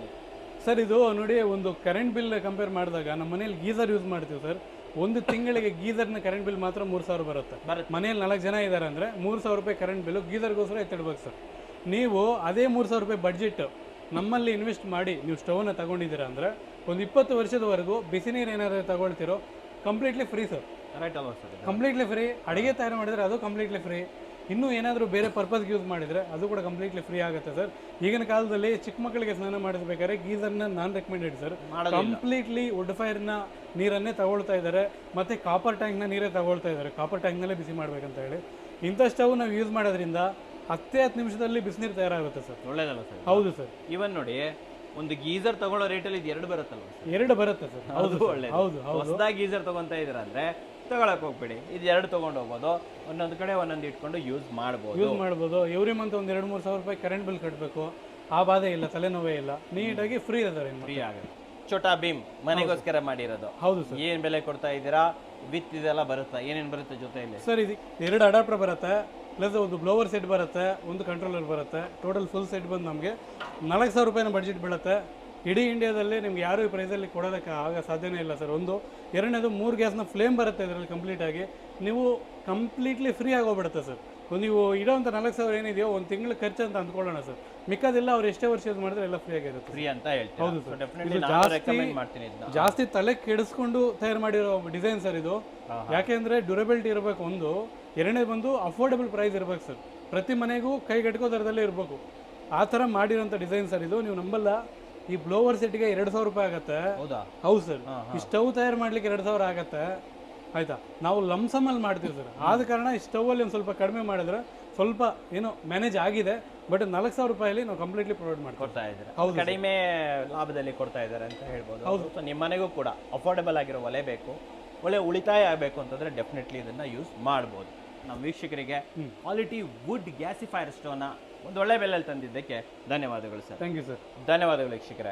ಸರ್? ಇದು ನೋಡಿ, ಒಂದು ಕರೆಂಟ್ ಬಿಲ್ ಕಂಪೇರ್ ಮಾಡಿದಾಗ ನಮ್ಮ ಮನೇಲಿ ಗೀಸರ್ ಯೂಸ್ ಮಾಡ್ತೀವಿ ಸರ್. ಒಂದು ತಿಂಗಳಿಗೆ ಗೀಸರ್ನ ಕರೆಂಟ್ ಬಿಲ್ ಮಾತ್ರ 3,000 ಬರುತ್ತೆ. ಮನೇಲಿ 4 ಜನ ಇದ್ದಾರೆ ಅಂದರೆ 3,000 ರೂಪಾಯಿ ಕರೆಂಟ್ ಬಿಲ್ಲು ಗೀಸರ್ಗೋಸ್ಕರ ಎತ್ತಿಡ್ಬೇಕು ಸರ್. ನೀವು ಅದೇ 3,000 ರೂಪಾಯಿ ಬಡ್ಜೆಟ್ ನಮ್ಮಲ್ಲಿ ಇನ್ವೆಸ್ಟ್ ಮಾಡಿ ನೀವು ಸ್ಟವ್ನ ತಗೊಂಡಿದ್ದೀರಾ ಅಂದರೆ ಒಂದು 20 ವರ್ಷದವರೆಗೂ ಬಿಸಿ ನೀರು ಏನಾದರೂ ತಗೊಳ್ತಿರೋ ಕಂಪ್ಲೀಟ್ಲಿ ಫ್ರೀ ಸರ್. ರೈಟ್ ಅಲ್ವಾ ಸರ್? Completely free. ಅಡುಗೆ ತಯಾರು ಮಾಡಿದರೆ ಅದು ಕಂಪ್ಲೀಟ್ಲಿ ಫ್ರೀ. ಇನ್ನೂ ಏನಾದರೂ ಬೇರೆ ಪರ್ಪಸ್ಗೆ ಯೂಸ್ ಮಾಡಿದರೆ ಅದು ಕೂಡ ಕಂಪ್ಲೀಟ್ಲಿ ಫ್ರೀ ಆಗುತ್ತೆ ಸರ್. ಈಗಿನ ಕಾಲದಲ್ಲಿ ಚಿಕ್ಕ ಮಕ್ಕಳಿಗೆ ಸ್ನಾನ ಮಾಡಿಸ್ಬೇಕಾದ್ರೆ ಗೀಸರ್ನ ನಾನ್ ರೆಕಮೆಂಡೆಡ್ ಸರ್. ಕಂಪ್ಲೀಟ್ಲಿ ವುಡ್ ಫೈರ್ನ ನೀರನ್ನೇ ತಗೊಳ್ತಾ ಇದ್ದಾರೆ, ಮತ್ತು ಕಾಪರ್ ಟ್ಯಾಂಕ್ನ ನೀರೇ ತಗೊಳ್ತಾ ಇದ್ದಾರೆ. ಕಾಪರ್ ಟ್ಯಾಂಕ್ನಲ್ಲೇ ಬಿಸಿ ಮಾಡ್ಬೇಕಂತ ಹೇಳಿ ಇಂಥ ಸ್ಟವ್ ನಾವು ಯೂಸ್ ಮಾಡೋದ್ರಿಂದ 10 ನಿಮಿಷದಲ್ಲಿ ಬಿಸಿನೀರು ತಯಾರಾಗುತ್ತೆ ಸರ್. ಒಳ್ಳೇದಲ್ಲ ಸರ್? ಹೌದು ಸರ್. ಇವನ್ ನೋಡಿ, ಒಂದು ಗೀಸರ್ ತಗೊಳ್ಳೋ ರೇಟಲ್ಲಿ ಇದು 2 ಬರುತ್ತಲ್ವ? 2 ಬರುತ್ತೆ ಸರ್. ಹೌದು, ಹೌದು. ಹೊಸದಾಗಿ ಗೀಸರ್ ತಗೊಂತ ಇದ್ದೀರ ಅಂದರೆ ತಗೊಳಕ್ ಹೋಗ್ಬೇಡಿ, ಇದು 2 ತೊಗೊಂಡು ಹೋಗ್ಬೋದು. ಒಂದೊಂದು ಕಡೆ ಒಂದೊಂದು ಇಟ್ಕೊಂಡು ಯೂಸ್ ಮಾಡ್ಬೋದು. ಎವ್ರಿ ಮಂತ್ ಒಂದು 2-3 ಸಾವಿರ ರೂಪಾಯಿ ಕರೆಂಟ್ ಬಿಲ್ ಕಟ್ಟಬೇಕು, ಆ ಬಾಧೆ ಇಲ್ಲ, ತಲೆನೋವೇ ಇಲ್ಲ, ನೀಟಾಗಿ ಫ್ರೀ ಇರ್ತಾರೆ. ಫ್ರೀ ಆಗುತ್ತೆ. ಛೋಟಾ ಭೀಮ್ ಮನೆಗೋಸ್ಕರ ಮಾಡಿರೋದು. ಹೌದು ಸರ್. ಏನ್ ಬೆಲೆ ಕೊಡ್ತಾ ಇದ್ದೀರಾ? ವಿತ್ ಇದೆಲ್ಲ ಬರುತ್ತಾ? ಏನೇನು ಬರುತ್ತೆ ಜೊತೆಯಲ್ಲಿ ಸರ್? ಇದು 2 ಅಡಾಪ್ಟರ್ ಬರುತ್ತೆ, ಪ್ಲಸ್ ಒಂದು ಬ್ಲೋವರ್ ಸೆಟ್ ಬರುತ್ತೆ, ಒಂದು ಕಂಟ್ರೋಲರ್ ಬರುತ್ತೆ. ಟೋಟಲ್ ಫುಲ್ ಸೆಟ್ ಬಂದು ನಮಗೆ 4,000 ರೂಪಾಯಿನ ಬಡ್ಜೆಟ್ ಬೀಳುತ್ತೆ. ಇಡೀ ಇಂಡಿಯಾದಲ್ಲಿ ನಿಮ್ಗೆ ಯಾರು ಈ ಪ್ರೈಸಲ್ಲಿ ಕೊಡೋದಕ್ಕೆ ಸಾಧ್ಯನೇ ಇಲ್ಲ ಸರ್. ಒಂದು. ಎರಡನೇದು 3 ಗ್ಯಾಸ್ನ ಫ್ಲೇಮ್ ಬರುತ್ತೆ ಇದರಲ್ಲಿ ಕಂಪ್ಲೀಟಾಗಿ. ನೀವು ಕಂಪ್ಲೀಟ್ಲಿ ಫ್ರೀ ಆಗೋಗ್ಬಿಡುತ್ತೆ ಸರ್. ನೀವು ಇಡೋವಂಥ 4,000 ಏನಿದೆಯೋ ಒಂದು ತಿಂಗಳು ಖರ್ಚು ಅಂತ ಅಂದ್ಕೊಳ್ಳೋಣ ಸರ್. ಮಿಕ್ಕೋದೆಲ್ಲ ಅವ್ರು ಎಷ್ಟೇ ವರ್ಷ ಯೂಸ್ ಮಾಡಿದ್ರೆ ಎಲ್ಲ ಫ್ರೀ ಆಗಿರುತ್ತೆ. ಫ್ರೀ ಅಂತ ಹೇಳ್ತೀವಿ. ಹೌದು ಸರ್. ಜಾಸ್ತಿ ತಲೆ ಕೆಡಿಸ್ಕೊಂಡು ತಯಾರು ಮಾಡಿರೋ ಡಿಸೈನ್ ಸರ್ ಇದು. ಯಾಕೆಂದರೆ ಡ್ಯೂರಬಿಲಿಟಿ ಇರಬೇಕು ಒಂದು. ಎರಡನೇ ಬಂದು ಅಫೋರ್ಡಬಲ್ ಪ್ರೈಸ್ ಇರಬೇಕು ಸರ್. ಪ್ರತಿ ಮನೆಗೂ ಕೈಗೆಟಕೋ ದರದಲ್ಲೇ ಇರಬೇಕು. ಆ ಥರ ಮಾಡಿರೋಂಥ ಡಿಸೈನ್ ಸರ್ ಇದು. ನೀವು ನಂಬಲ್ಲ, ಈ ಬ್ಲೋವರ್ ಸೆಟ್ಗೆ 2,000 ರೂಪಾಯಿ ಆಗುತ್ತೆ. ಹೌದಾ? ಹೌದು ಸರ್. ಈ ಸ್ಟವ್ ತಯಾರು ಮಾಡ್ಲಿಕ್ಕೆ 2,000 ಆಗತ್ತೆ ಆಯ್ತಾ. ನಾವು ಲಮ್ಸಮಲ್ಲಿ ಮಾಡ್ತೀವಿ ಸರ್, ಆದ ಕಾರಣ ಈ ಸ್ಟವಲ್ಲಿ ಒಂದು ಸ್ವಲ್ಪ ಕಡಿಮೆ ಮಾಡಿದ್ರೆ ಸ್ವಲ್ಪ ಏನೋ ಮ್ಯಾನೇಜ್ ಆಗಿದೆ. ಬಟ್ 4,000 ರೂಪಾಯಲ್ಲಿ ನಾವು ಕಂಪ್ಲೀಟ್ಲಿ ಪ್ರೊವೈಡ್ ಮಾಡ್ತೀವಿ. ಕೊಡ್ತಾ ಇದ್ದಾರೆ, ಕಡಿಮೆ ಲಾಭದಲ್ಲಿ ಕೊಡ್ತಾ ಇದ್ದಾರೆ ಅಂತ ಹೇಳ್ಬೋದು. ಹೌದು. ಸೊ ನಿಮ್ಮ ಮನೆಗೂ ಕೂಡ ಅಫೋರ್ಡೆಬಲ್ ಆಗಿರೋ ಒಲೆ ಬೇಕು, ಒಳ್ಳೆ ಉಳಿತಾಯ ಆಗಬೇಕು ಅಂತಂದ್ರೆ ಡೆಫಿನೆಟ್ಲಿ ಇದನ್ನ ಯೂಸ್ ಮಾಡ್ಬೋದು. ನಮ್ಮ ವೀಕ್ಷಕರಿಗೆ ಕ್ವಾಲಿಟಿ ವುಡ್ ಗ್ಯಾಸಿಫೈರ್ ಸ್ಟೋವ್ನ ಒಂದು ಒಳ್ಳೆ ಬೆಲೆಯಲ್ಲಿ ತಂದಿದ್ದಕ್ಕೆ ಧನ್ಯವಾದಗಳು ಸರ್. Thank you sir. ಧನ್ಯವಾದಗಳು ವೀಕ್ಷಕರೇ.